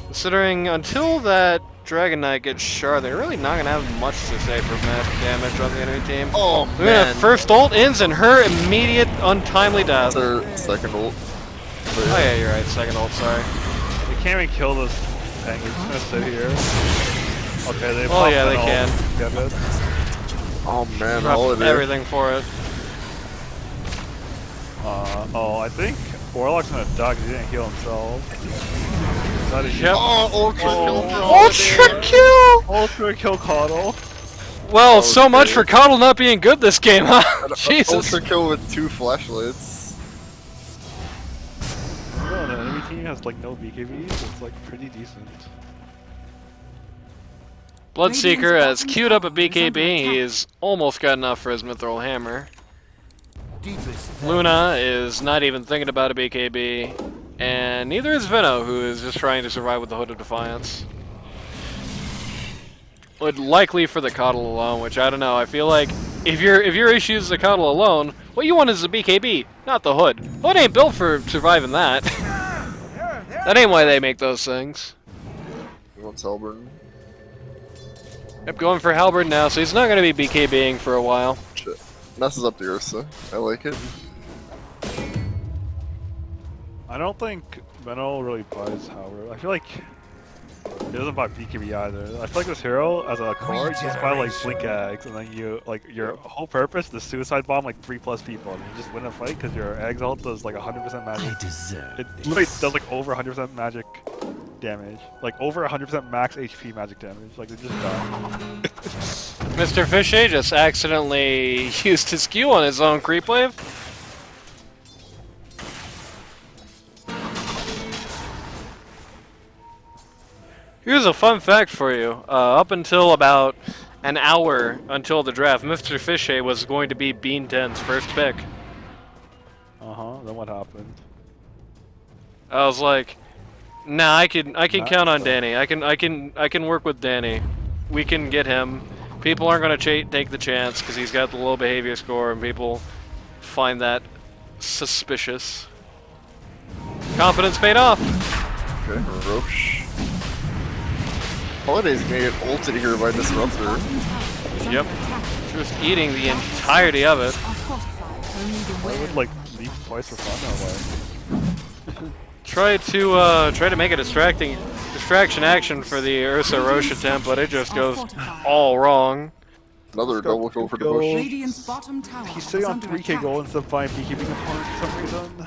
Considering until that Dragon Knight gets shard, they're really not gonna have much to say for magic damage on the enemy team. Oh Look at man. that first ult ends in her immediate untimely death. That's our second ult. But Oh yeah, you're right. Second ult. Sorry. They can't even kill this thing. He's just gonna sit here. Okay, they. Oh popped yeah, an they ult. can. Get it. Oh man, Drop Holiday. everything for it. Oh, I think Warlock's gonna die because he didn't heal himself. That is Yep. Oh, ultra kill for Ultra kill! Ultra kill Coddle. Well, was so much great. for Coddle not being good this game, huh? An Jesus. Ultra kill with 2 flashlights. No, the enemy team has like no BKBs. It's like pretty decent. Bloodseeker has queued up a BKB. He's almost got enough for his Mithril Hammer. Luna is not even thinking about a BKB. And neither is Veno, who is just trying to survive with the Hood of Defiance. Would likely for the Coddle alone, which I don't know. I feel like if your issue is the Coddle alone, what you want is the BKB, not the Hood. Hood ain't built for surviving that. That ain't why they make those things. He wants Halberd. Yep, going for Halberd now, so he's not going to be BKBing for a while. Shit. Messes up the Ursa. I like it. I don't think Veno really buys Howard. I feel like he doesn't buy BKB either. I feel like this hero, as a core, you just buy like blink eggs, and then you like your whole purpose, the suicide bomb like 3+ people, and you just win a fight because your eggs ult does like 100% magic. I deserve It literally does like over 100% magic damage, like over 100% max HP magic damage. Like they just die. Mr. Fishy just accidentally used his Q on his own creep wave. Here's a fun fact for you. Up until about an hour until the draft, Mr. Fishy was going to be Bean 10's first pick. Then what happened? I was like, nah, I can count on Danny. I can work with Danny. We can get him. People aren't gonna take the chance because he's got the low behavior score, and people find that suspicious. Confidence paid off. Okay, Roche. Holiday's gonna get ulted here by Disruptor. Yep. Just eating the entirety of it. I would like leap twice for fun that way. Try to make a distraction action for the Ursa Roche attempt, but it just goes all wrong. Another Let's go. double kill for the Kills. push. Radiant's bottom tower He's is sitting on under 3k attack. gold instead of buying beekeeping components for some reason.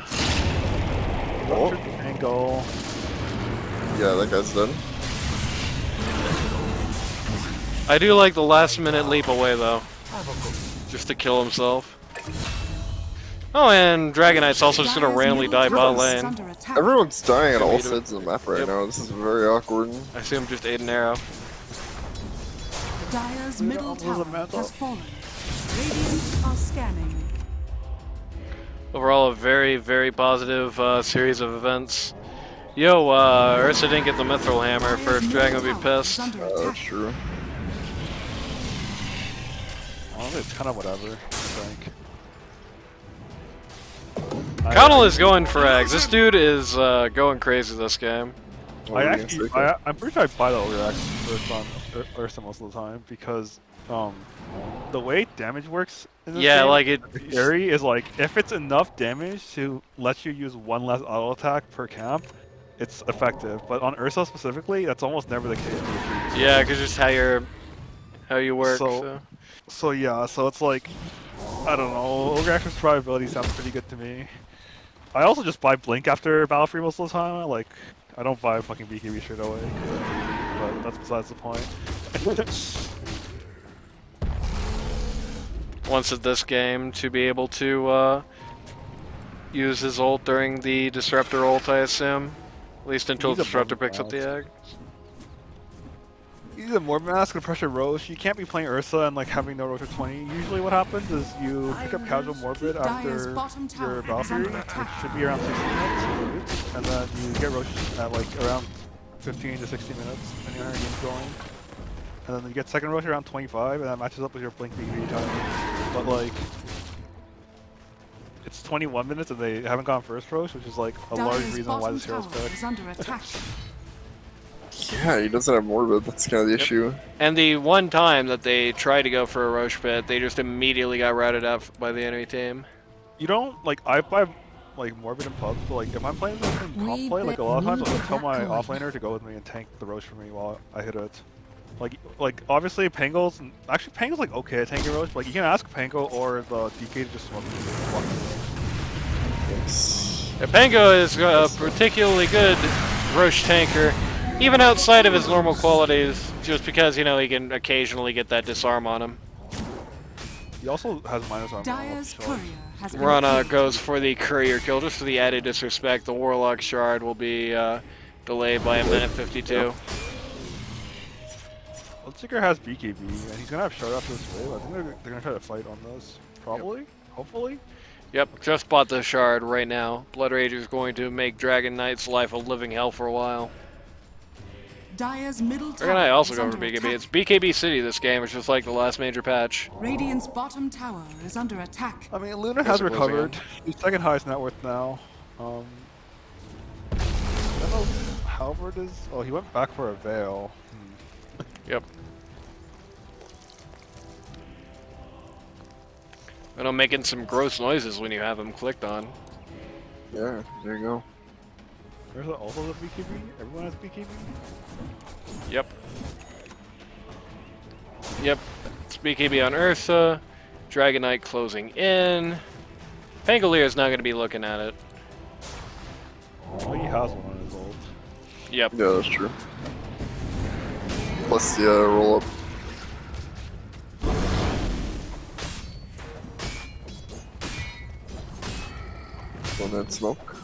Oh. Angle. Yeah, that guy's done. I do like the last minute leap away though. Just to kill himself. Oh, and Dragon Knight's also just gonna Dire's randomly middle die tower bot is lane. under attack. Everyone's dying at all Yep. sides of the map right Yep. now. This is very awkward. I see him just ate an arrow. Dire's Luna middle almost tower a mantle. has fallen. Radiant are scanning. Overall, a very, very positive series of events. Yo, Ursa didn't get the Mithril Hammer. Dire's First middle Dragon would be tower is pissed. under That's attack. true. Honestly, it's kind of whatever, I think. Connell is going for eggs. This dude is going crazy this game. What were you gonna Actually, say? I'm pretty sure I buy the Ogre first on Ursa most of the time because the way damage works in this Yeah, game, like it. the theory is like if it's enough damage to let you use one less auto attack per camp, it's effective. But on Ursa specifically, that's almost never the case. Yeah, because just how you work. So yeah, so it's like I don't know. Ogre Acre's survivability sounds pretty good to me. I also just buy Blink after Battle Free most of the time. Like I don't buy fucking BKB straight away, but that's besides the point. Once at this game to be able to use his ult during the Disruptor ult, I assume. At least until He's a Disruptor bum picks up the boss. egg. Either Morbid Mask or Pressure Roche. You can't be playing Ursa and like having no Roche or 20. Usually what happens is you pick up Casual Morbid Dire's after bottom tower your Battle is Fury, under which attack. should be around 60 minutes, and then you get Roche at like around 15 to 60 minutes, depending on how your game's going. And then you get second Roche around 25, and that matches up with your Blink BKB time. But like, it's 21 minutes and they haven't gone first Roche, which is like a large Dire's reason why bottom this hero's tower picked. is under attack. Yeah, he doesn't have Morbid. That's kind of the issue. And the one time that they tried to go for a Roche pit, they just immediately got routed out by the enemy team. You don't like I buy like Morbid and pubs, but like if I'm playing this in pop play, like a lot of times I'll tell my offlaner to go with me and tank the Roche for me while I hit it. Like obviously Pango's actually Pango's like okay at tanking Roche, but like you can ask Pango or the DK to just smoke me. Yeah, Pango is a particularly good Roche tanker, even outside of his normal qualities, just because, you know, he can occasionally get that disarm on him. He also has minus armor. Dire's courier has been Rana killed. goes for the courier kill, just for the added disrespect. The Warlock Shard will be delayed by a minute 52. Blackacre has BKB, and he's gonna have shard after this wave. I think they're gonna try to fight on this. Probably, hopefully. Yep, just bought the shard right now. Blood Rage is going to make Dragon Knight's life a living hell for a while. Dire's middle Dragon tower Knight also is going for under BKB. attack. It's BKB City this game, it's just like the last major patch. Radiant's bottom tower is under attack. I mean, Luna has Suppose recovered. He's second highest net worth now. I don't know if Halberd is. Oh, he went back for a veil. Yep. And I'm making some gross noises when you have him clicked on. Yeah, there you go. There's also the BKB. Everyone has BKB. Yep. Yep. It's BKB on Ursa. Dragon Knight closing in. Pangolier is not going to be looking at it. Oh, he has one on his ult. Yep. Yeah, that's true. Plus the roll up. One that smoke.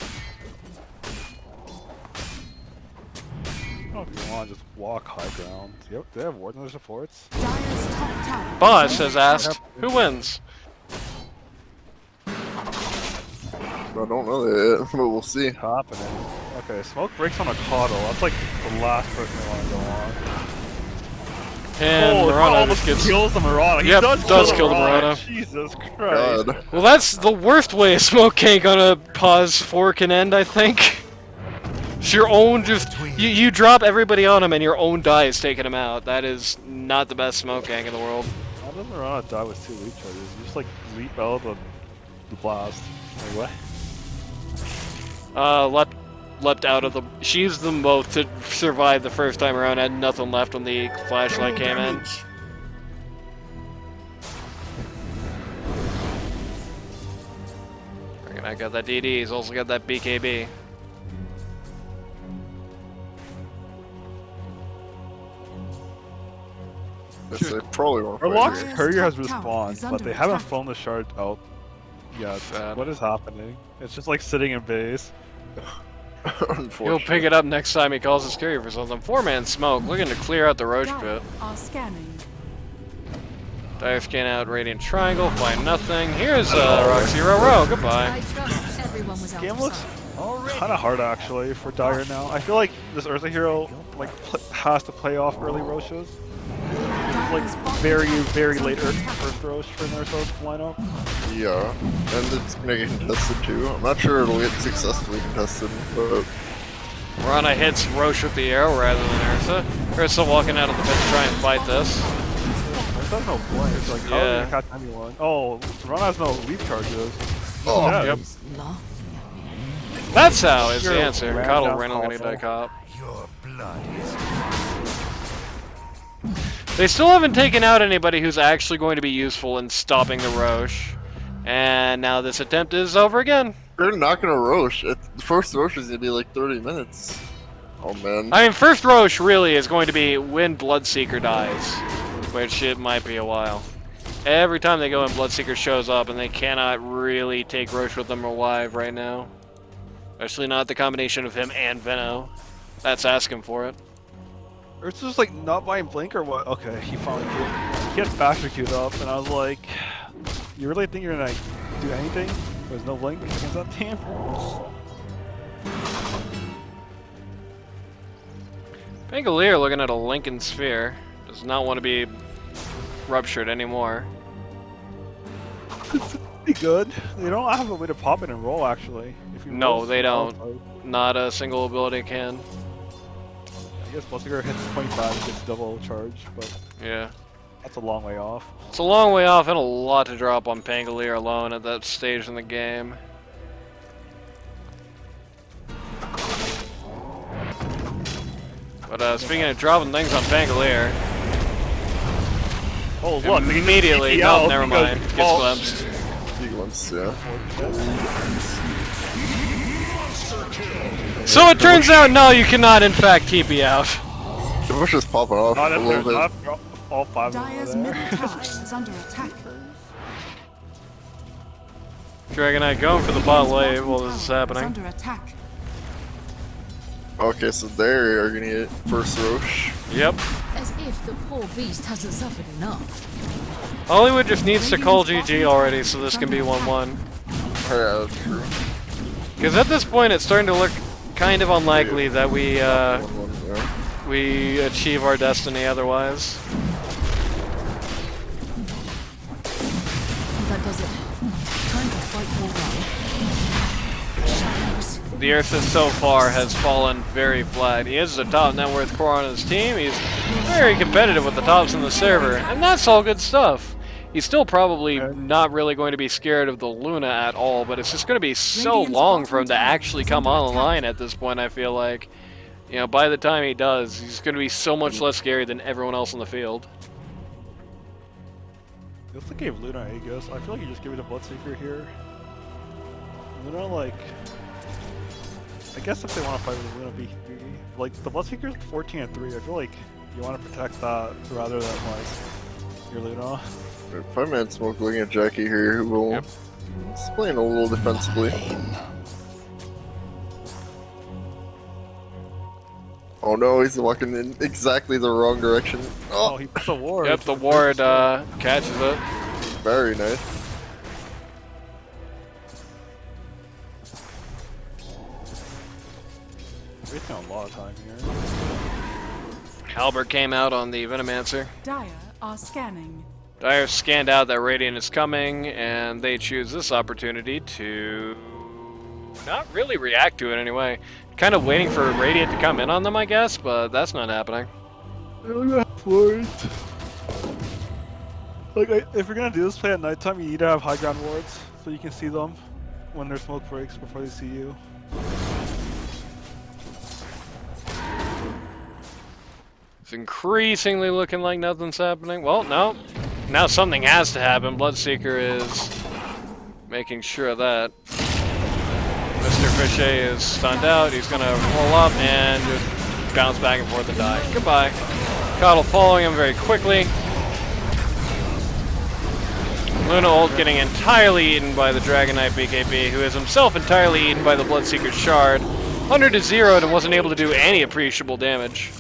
I don't know if you want to just walk high ground. Yep, they have ward in their supports. Dire's top tower. Boss has asked, who wins? I don't know that yet, but we'll see. Happening. Okay, smoke breaks on a Coddle. That's like the last person I want to go on. And oh, Mirana almost just gets... kills the Mirana. He Yep, does kill the Mirana. Mirana. Jesus Christ. God. Well, that's the worst way a smoke gank on a pause 4 can end, I think. It's your own just... You drop everybody on him and your own die is taking him out. That is not the best smoke gank in the world. How does Mirana die with 2 leap charges? You just like leap out the blast. Wait, what? Leapt out of the... She used them both to survive the first time around, had nothing left when the flashlight came in. I got that DD. He's also got that BKB. Yes, they probably won't fight Warlock's here. courier has Top tower respawned, is but under they haven't attack. flown the shard out yet. Sad. What is happening? It's just like sitting in base. Unfortunately. He'll pick it up next time he calls his courier for something. 4-man smoke, looking to clear out the Roche Dire pit. are scanning. Dire scan out Radiant Triangle, find nothing. Here's Roxy Row. Goodbye. I trust everyone was out Game of looks sight. kind of hard actually for Dire now. I feel like this Eartha hero like has to play off early Roches. Like very late first Roche for Narsos lineup. Yeah, and it's gonna get contested too. I'm not sure it'll get successfully contested, but Rana hits Roche with the arrow rather than Ursa. Ursa walking out of the pit to try and fight this. There's no point. It's like how are Yeah. you gonna catch anyone? Oh, Run has no leap charges. oh, Yeah. Yep. That's how is the You're a answer. random Cuddle Renal gonna console. die cop. Your blood is They still haven't taken out anybody who's actually going to be useful in stopping the Roche. And now this attempt is over again. they're not gonna Roche. The first Roche is gonna be like 30 minutes. Oh man. I mean, first Roche really is going to be when Bloodseeker dies, which it might be a while. Every time they go in, Bloodseeker shows up, and they cannot really take Roche with them alive right now. Especially not the combination of him and Veno. That's asking for it. Ursa's just like not buying Blink or what? Okay, he finally queued. He had faster queued up, and I was like, you really think you're gonna do anything? There's no Blink against that team? Pangolier looking at a Lincoln Sphere. Does not want to be ruptured anymore. Pretty good. They don't have a way to pop it and roll actually. If you No, roll they slow, don't. Not a single ability can. I guess Bloodseeker hits 25 and gets double charge, but Yeah. that's a long way off. It's a long way off and a lot to drop on Pangolier alone at that stage in the game. But speaking of dropping things on Pangolier, Oh look, they immediately, just no, TP never out mind, because- gets oh, glimpsed. Sequence, yeah. So it turns out, no, you cannot in fact TP out. The Roche is popping off Not a if little there's bit. not all 5 of them Dire's are middle there. tower is under attack. Dragon Knight going for the bot wave while Bottom this is tower happening. under attack. Okay, so they are gonna get first Roche. Yep. As if the poor beast hasn't suffered enough. Hollywood just needs to call GG already so this can be 1-1. Yeah, that's true. Because at this point it's starting to look kind of unlikely that we 1-1, yeah. we achieve our destiny otherwise. That does it. Time to fight for one. Shadows. The Earth so far has fallen very flat. He is the top net worth core on his team. He's very competitive with the tops in the server, and that's all good stuff. He's still probably not really going to be scared of the Luna at all, but it's just going to be so long for him to actually come online at this point, I feel like. You know, by the time he does, he's going to be so much less scary than everyone else in the field. You also gave Luna Aegis. I feel like you just give it a Bloodseeker here. Luna, like... I guess if they want to fight with Luna, be like, the Bloodseeker's 14 and 3. I feel like you want to protect that rather than, like, your Luna. 5-man smoke looking at Jackie here, who will... He's playing a little defensively. Oh no, he's walking in exactly the wrong direction. Oh, Oh, he puts a ward. Yep, the ward catches it. very nice. Wasting a lot of time here. Halbert came out on the Venomancer. Dire are scanning. Dire scanned out that Radiant is coming, and they choose this opportunity to not really react to it anyway. Kind of waiting for Radiant to come in on them, I guess, but that's not happening. Like, if you're gonna do this play at nighttime, you need to have high ground wards so you can see them when their smoke breaks before they see you. It's increasingly looking like nothing's happening. Well, no. Now something has to happen. Bloodseeker is making sure of that. Ricochet is stunned out. He's gonna roll up and just bounce back and forth and die. Goodbye. Coddle following him very quickly. Luna ult getting entirely eaten by the Dragon Knight BKB, who is himself entirely eaten by the Bloodseeker Shard. Under to zeroed and wasn't able to do any appreciable damage.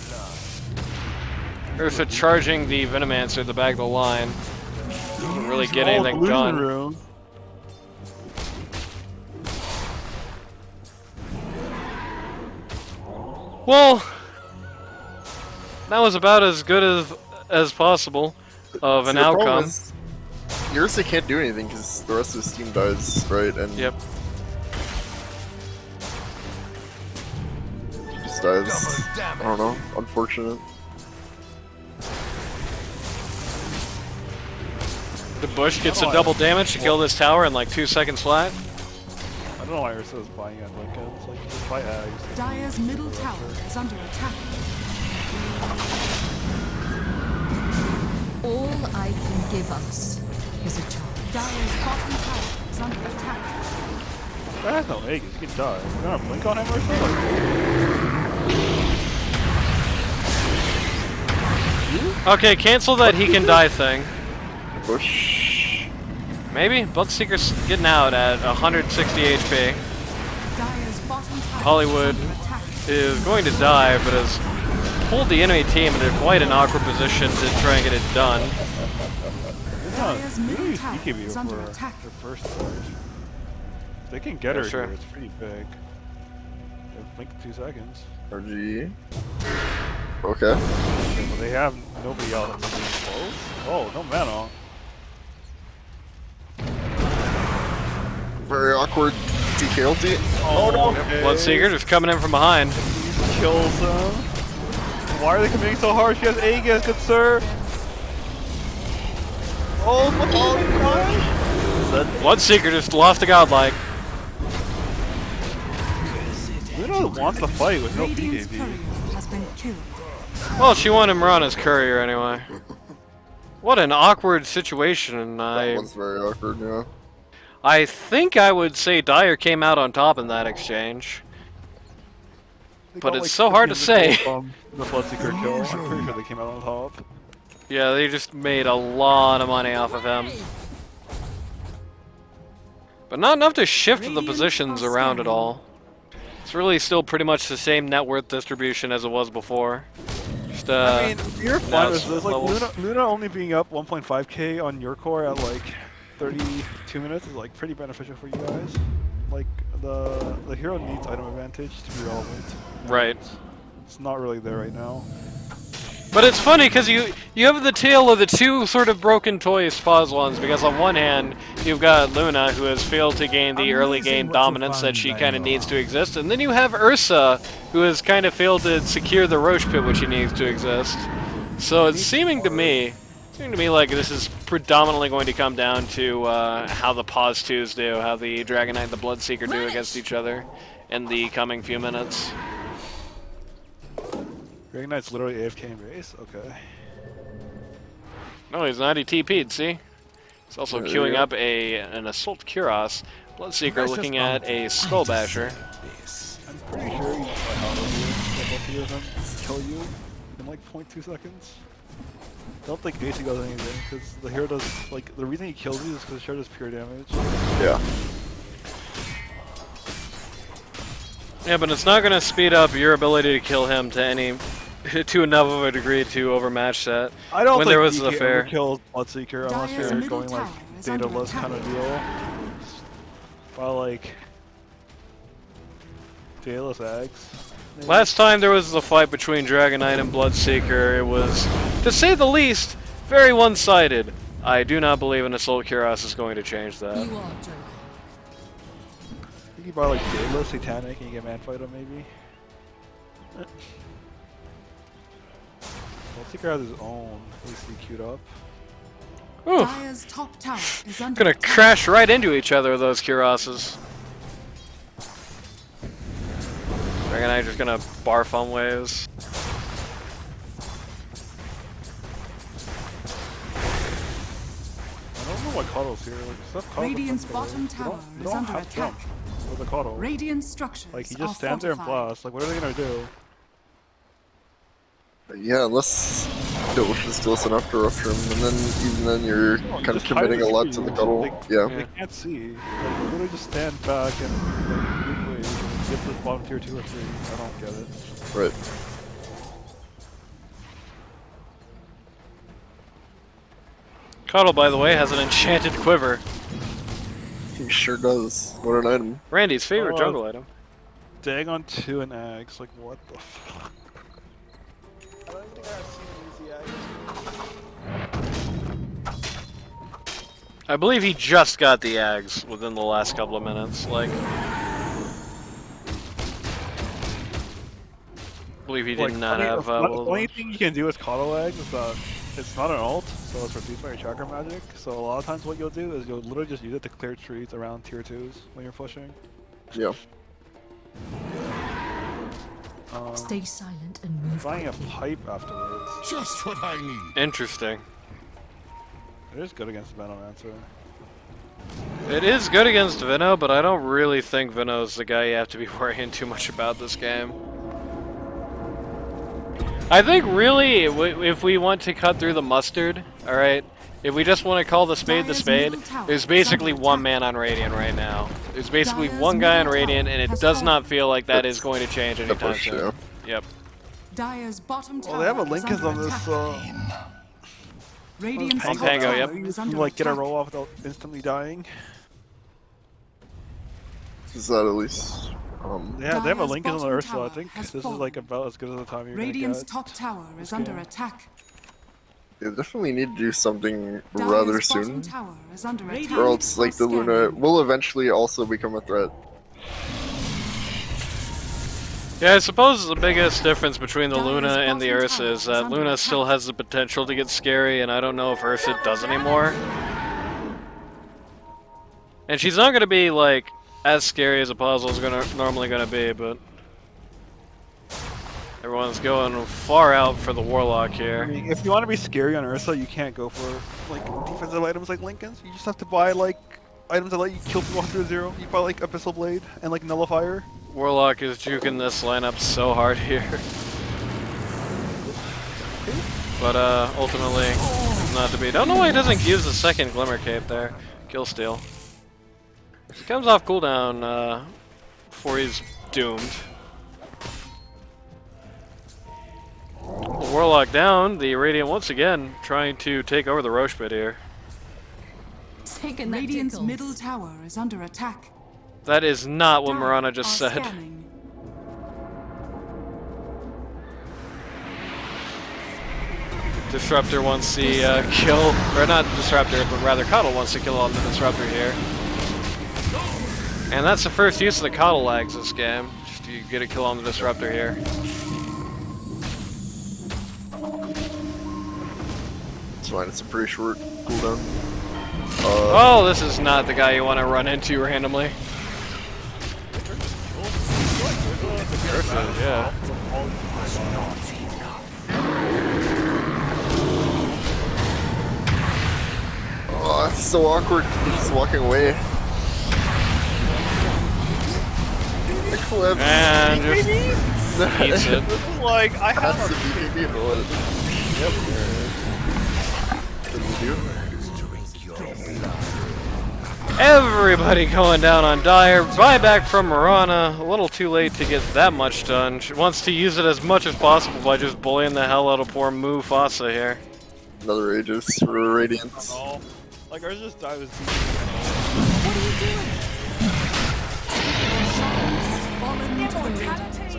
Ursa charging the Venomancer at the back of the line. Doesn't really get anything done. Room. Well, that was about as good as possible of an See, the problem outcome. is, Ursa can't do anything because the rest of his team dies, right? And Yep. he just dies. I don't know. Unfortunate. The Bush gets a double damage to kill this tower in like 2 seconds flat. I don't know why Ursa is buying it. Like, it's like just buy Ags. Dire's middle tower is under attack. All I can give us is a charge. Dire's bottom tower is under attack. That has no eggs. He can die. You gonna blink on him or something? Okay, cancel that he can die thing. Bush. Maybe? Bloodseeker's getting out at 160 HP. Dire's bottom tower Hollywood is under attack. is going to die, but has pulled the enemy team into quite an awkward position to try and get it done. Dire's middle Use tower BKB is for under attack. the first charge. They can get Yeah, her sure. here. It's pretty big. They'll blink 2 seconds. RG. Okay. Okay, well, they have nobody else that's close. Oh, no mana. Very awkward TK ulti. Oh no! Bloodseeker just coming in from behind. Kills them. Why are they committing so hard? She has Aegis, good sir. Oh, what the Bloodseeker just lost a godlike. Luna wants to fight with no Radiant's BKB. courier has been killed. Well, she wanted Mirana's courier anyway. What an awkward situation, and That was very awkward, yeah. I think I would say Dire came out on top in that exchange. They But got, it's like, so hard to 15 say. from the Bloodseeker kill. I'm pretty sure they came out on top. Yeah, they just made a lot of money off of him. But not enough to shift the positions around at all. It's really still pretty much the same net worth distribution as it was before. Just, I mean, you're fine now with this. Like, levels. Luna only being up 1.5k on your core at like 32 minutes is like pretty beneficial for you guys. Like, the hero needs item advantage to be relevant. and Right. It's not really there right now. But it's funny because you have the tale of the two sort of broken toy Spazlons, because on one hand you've got Luna, who has failed to gain the early game dominance that she kind of needs to exist, and then you have Ursa, who has kind of failed to secure the Roche pit which she needs to exist. So it's seeming to me like this is predominantly going to come down to how the Pause 2s do, how the Dragon Knight and the Bloodseeker do against each other in the coming few minutes. Dragon Knight's literally AFK in base? Okay. No, he's not. He TP'd, see? He's also There you queuing go. up an Assault Cuirass. Bloodseeker looking at a Skull Basher. I'm pretty sure you both of them kill you in like 0.2 seconds. I don't think AC does anything, because the hero does, like, the reason he kills you is because the hero does pure damage. Yeah. Yeah, but it's not going to speed up your ability to kill him to enough of a degree to overmatch that. I don't When think there was DK the fair. ever kills Bloodseeker unless Dire's you're middle going like tower is under dataless attack. kind of deal. While like dataless Ags. maybe? Last time there was a fight between Dragon Knight and Bloodseeker, it was, to say the least, very one-sided. I do not believe an Assault Cuirass is going to change that. You are joking. I think you buy like dataless Satanic and you get man fight him maybe. Bloodseeker has his own AC queued up. Ooh, Dire's top tower is under gonna attack. crash right into each other, those Cuirasses. Dragon Knight just gonna barf on waves. I don't know why Coddle's here. Like, stop Coddle. Radiant's They bottom don't- tower they is don't under have attack. jump. with a cuddle. Radiant structures Like he are just stands there and fortified. blasts. Like what are they gonna do? Yeah, unless the Ocean's close enough to rupture him, and then even then you're kind of Just hide committing in a the lot trees. to the cuddle. Like, Yeah. They can't see. Like, literally just stand back and like, wait, get to the bottom tier 2 or 3. I don't get it. Right. Cuddle, by the way, has an enchanted quiver. He sure does. What an item. Randy's favorite Oh, jungle item. Dang on 2 and Ags. Like what the fuck? I don't think I've seen easy Ags. I believe he just got the Ags within the last couple of minutes. Like, I believe he did not have. The only thing you can do with Coddle Egg is that it's not an ult, so it's reduced by your tracker magic. So a lot of times what you'll do is you'll literally just use it to clear trees around tier 2s when you're pushing. Yeah. Stay silent and move Buying a quickly. pipe afterwards. Just what I need. Interesting. It is good against Venom answer. It is good against Vino, but I don't really think Vino's the guy you have to be worrying too much about this game. I think really, if we want to cut through the mustard, alright, if we just want to call the spade, there's basically one man on Radiant right now. There's basically one guy on Radiant, and it does not feel like that is going to change anytime soon. Yep. Dire's bottom tower Well, they have a is Lincoln under on this, attack. Radiant's On top Pango, tower yep. is You under like get a attack. roll off without instantly dying. Is that at least? Yeah, they have a Dire's Lincoln on the bottom Earth, so I tower think has this is fallen. like about as good as the time you're Radiant's gonna get. top tower is this under game. attack. They definitely need to do something Dire's rather bottom soon, tower is under attack. or else like the Luna will eventually also become a threat. Yeah, I suppose the biggest difference between the Dire's Luna and the bottom Ursa tower is is that under Luna attack. still has the potential to get scary, and I don't know if Ursa does anymore. And she's not gonna be like as scary as a puzzle is normally gonna be, but everyone's going far out for the Warlock I here. mean, if you want to be scary on Ursa, you can't go for like defensive items like Lincoln's. You just have to buy like items that let you kill people through 0. You buy like Abyssal Blade and like Nullifier. Warlock is juking this lineup so hard here. But ultimately, not to be. Don't know why he doesn't use the second Glimmer Cape there. Kill steal. He comes off cooldown before he's doomed. Warlock down, the Radiant once again trying to take over the Roche pit here. Taking that Radiant's tickles. middle tower is under attack. That is not what Dire Mirana just are said. scanning. Disruptor wants the kill, or not Disruptor, but rather Cuddle wants to kill on the Disruptor here. And that's the first use of the Cuddle lags this game. Just to get a kill on the Disruptor here. It's fine. It's a pretty short cooldown. Oh, this is not the guy you want to run into randomly. Yeah. Oh, it's so awkward. He's just walking away. Eclipse. And just eats it. Like I have That's the BKB, but what? Yep. What do we do? Everybody going down on Dire. Buyback from Mirana. A little too late to get that much done. She wants to use it as much as possible by just bullying the hell out of poor Mufasa here. Another Aegis for Radiance. no. Like ours just died with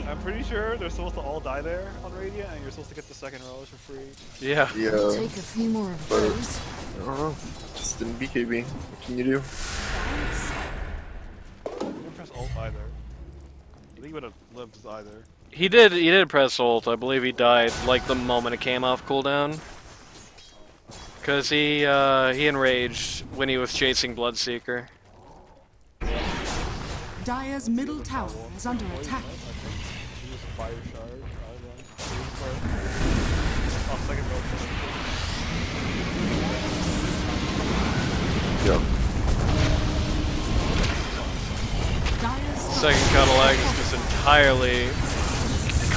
I'm pretty sure they're supposed to all die there on Radiant, and you're supposed to get the second Rose for free. Yeah. Yeah. Take a few more of But- those. I don't know. Just didn't BKB. What can you do? You didn't press ult either. I think he would have lived either. He did press ult. I believe he died like the moment it came off cooldown. Cause he enraged when he was chasing Bloodseeker. Dire's middle tower is under attack. He was a fire shard. Oh, second Rose. Yeah. Dire's second Cuddle Egg is just entirely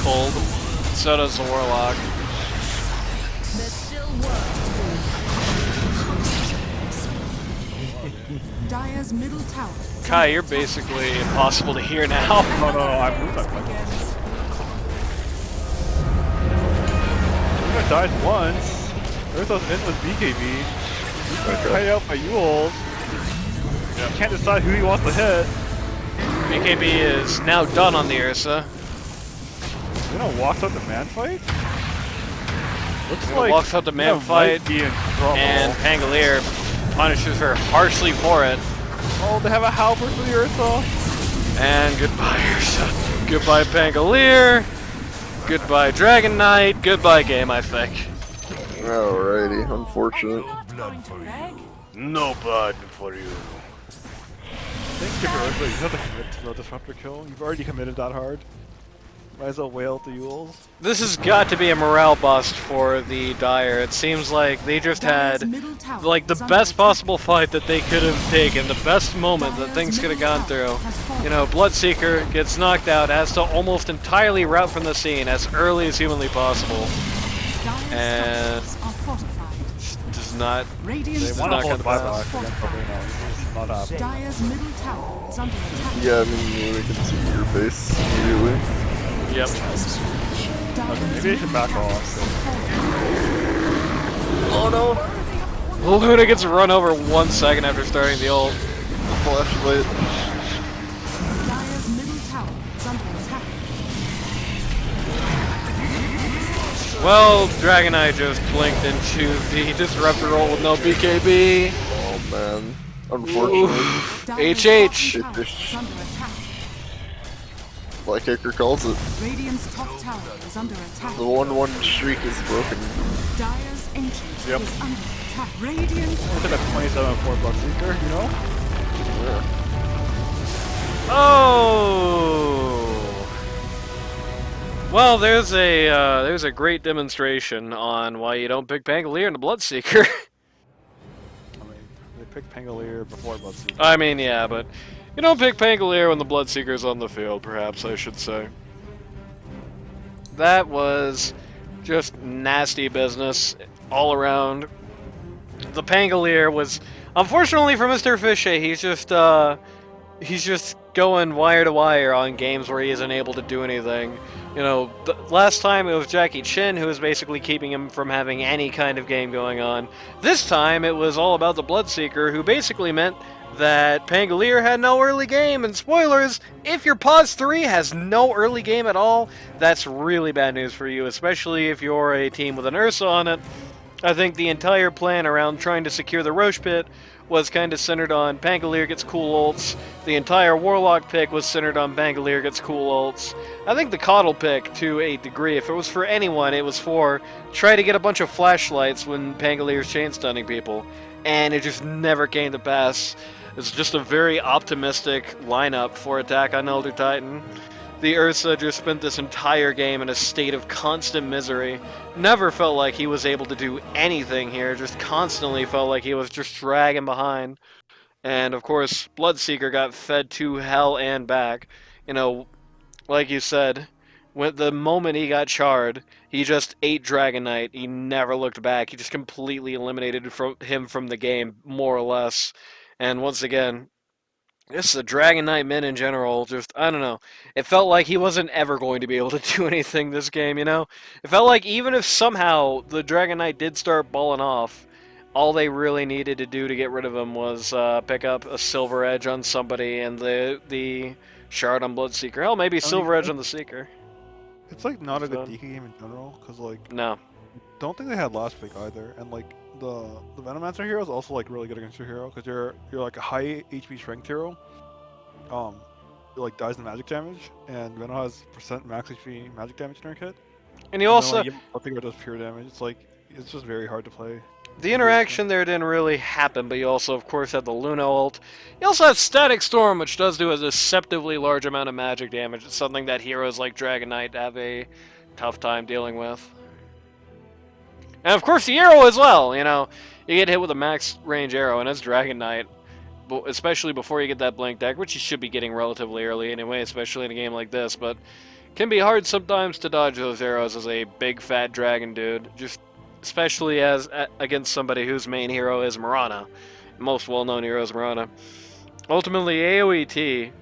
cold. So does the Warlock. There's still work to do. Dire's middle tower. Kai, you're basically impossible to hear now. Oh no, I moved that one. I died once. Ursa's in with BKB. Tied out by Yules. You can't decide who he wants to hit. BKB is now done on the Ursa. You know, walks out the man fight? Looks He like walks out the man fight, be in trouble. and Pangolier punishes her harshly for it. Oh, they have a Halberd for the Ursa. And goodbye, Ursa. Goodbye, Pangolier. Goodbye, Dragon Knight. Goodbye, game, I think. Alrighty, unfortunate. Blood for you. No blood for you. I think if you're Ursa, you have to commit to the Disruptor kill. You've already committed that hard. Might as well wail at the Yules. This has got to be a morale bust for the Dire. It seems like they just had like the best possible fight that they could have taken, the best moment that things could have gone through. You know, Bloodseeker gets knocked out, has to almost entirely route from the scene as early as humanly possible, and does not. They It's want not to hold the gonna buyback pass. against Arena. It's not happening. Dire's middle tower is under attack. Yeah, I mean, we can see your face immediately. Yep. Okay, maybe I should back off. Oh no! Luna gets run over 1 second after starting the ult. Flashlight. Dire's middle tower is under attack. Well, Dragon Eye just blinked into the Disruptor roll with no BKB. Oh man, unfortunately. Dire's HH. bottom tower is under attack. Blackacre calls it. Radiant's top tower is under attack. The 1-1 streak is broken. Dire's ancient Yep. is under attack. Radiant I took a 27-4 Bloodseeker, you know? Yeah. Oh. Well, there's a great demonstration on why you don't pick Pangolier and the Bloodseeker. I mean, they picked Pangolier before Bloodseeker. I mean, yeah, but you don't pick Pangolier when the Bloodseeker's on the field, perhaps I should say. That was just nasty business all around. The Pangolier was, unfortunately for Mr. Fishay, he's just going wire to wire on games where he isn't able to do anything. You know, the last time it was Jackie Chin who was basically keeping him from having any kind of game going on. This time it was all about the Bloodseeker, who basically meant that Pangolier had no early game, and spoilers, if your Pause 3 has no early game at all, that's really bad news for you, especially if you're a team with an Ursa on it. I think the entire plan around trying to secure the Roche pit was kind of centered on Pangolier gets cool ults. The entire Warlock pick was centered on Pangolier gets cool ults. I think the Coddle pick, to a degree, if it was for anyone, it was for try to get a bunch of flashlights when Pangolier's chain stunning people. And it just never came to pass. It's just a very optimistic lineup for attack on Elder Titan. The Ursa just spent this entire game in a state of constant misery. Never felt like he was able to do anything here, just constantly felt like he was just dragging behind. And of course, Bloodseeker got fed to hell and back. You know, like you said, when the moment he got charred, he just ate Dragon Knight. He never looked back. He just completely eliminated him from the game, more or less. And once again, just the Dragon Knight men in general, just, I don't know. It felt like he wasn't ever going to be able to do anything this game, you know? It felt like even if somehow the Dragon Knight did start balling off, all they really needed to do to get rid of him was pick up a Silver Edge on somebody and the Shard on Bloodseeker. Hell, maybe Silver Edge on the Seeker. It's like not a good DK game in general, because like, No. don't think they had last pick either, and like the Venomancer hero is also like really good against your hero, because you're like a high HP strength hero. It like dies in magic damage, and Venom has % max HP magic damage during hit. And you also... I think it does pure damage. It's just very hard to play. The interaction there didn't really happen, but you also, of course, had the Luna ult. You also have Static Storm, which does do a deceptively large amount of magic damage. It's something that heroes like Dragon Knight have a tough time dealing with. And of course the arrow as well, you know. You get hit with a max range arrow, and it's Dragon Knight. especially before you get that blank deck, which you should be getting relatively early anyway, especially in a game like this, but can be hard sometimes to dodge those arrows as a big fat dragon dude, just especially as against somebody whose main hero is Mirana. Most well-known hero is Mirana. Ultimately, AoET,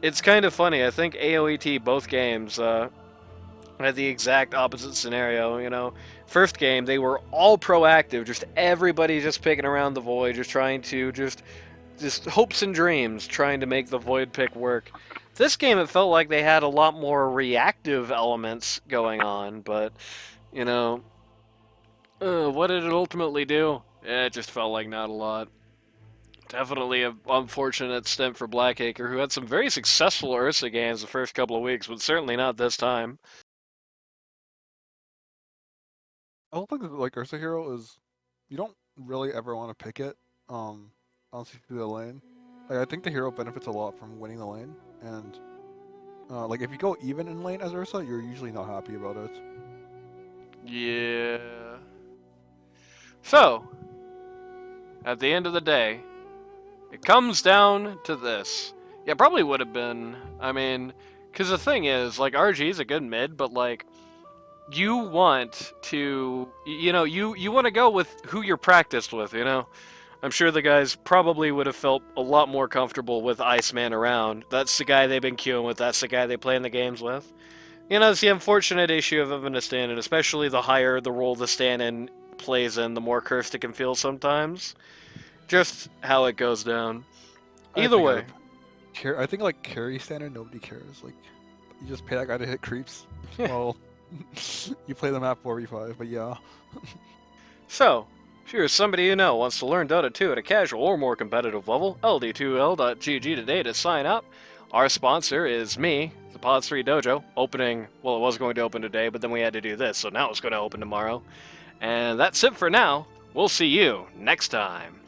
it's kind of funny. I think AoET, both games, had the exact opposite scenario, you know. First game, they were all proactive, just everybody just picking around the Void, just trying to, just hopes and dreams, trying to make the Void pick work. This game, it felt like they had a lot more reactive elements going on, but, you know, what did it ultimately do? It just felt like not a lot. Definitely an unfortunate stint for Blackacre, who had some very successful Ursa games the first couple of weeks, but certainly not this time. I don't think like Ursa Hero is, you don't really ever want to pick it, honestly, through the lane. Like I think the hero benefits a lot from winning the lane, and like if you go even in lane as Ursa, you're usually not happy about it. Yeah. So, at the end of the day, it comes down to this. Yeah, probably would have been, I mean, because the thing is, like, RG is a good mid, but, like, you want to, you know, you want to go with who you're practiced with, you know? I'm sure the guys probably would have felt a lot more comfortable with Iceman around. That's the guy they've been queuing with, that's the guy they play in the games with. You know, it's the unfortunate issue of having a stand-in, especially the higher the role the stand-in plays in, the more cursed it can feel sometimes. Just how it goes down. Either way. I think like carry standard, nobody cares. Like, you just pay that guy to hit creeps. Well, you play the map 4v5, but yeah. So, if you're somebody you know wants to learn Dota 2 at a casual or more competitive level, ld2l.gg today to sign up. Our sponsor is me, the Pods 3 Dojo, opening, well, it was going to open today, but then we had to do this, so now it's going to open tomorrow. And that's it for now. We'll see you next time.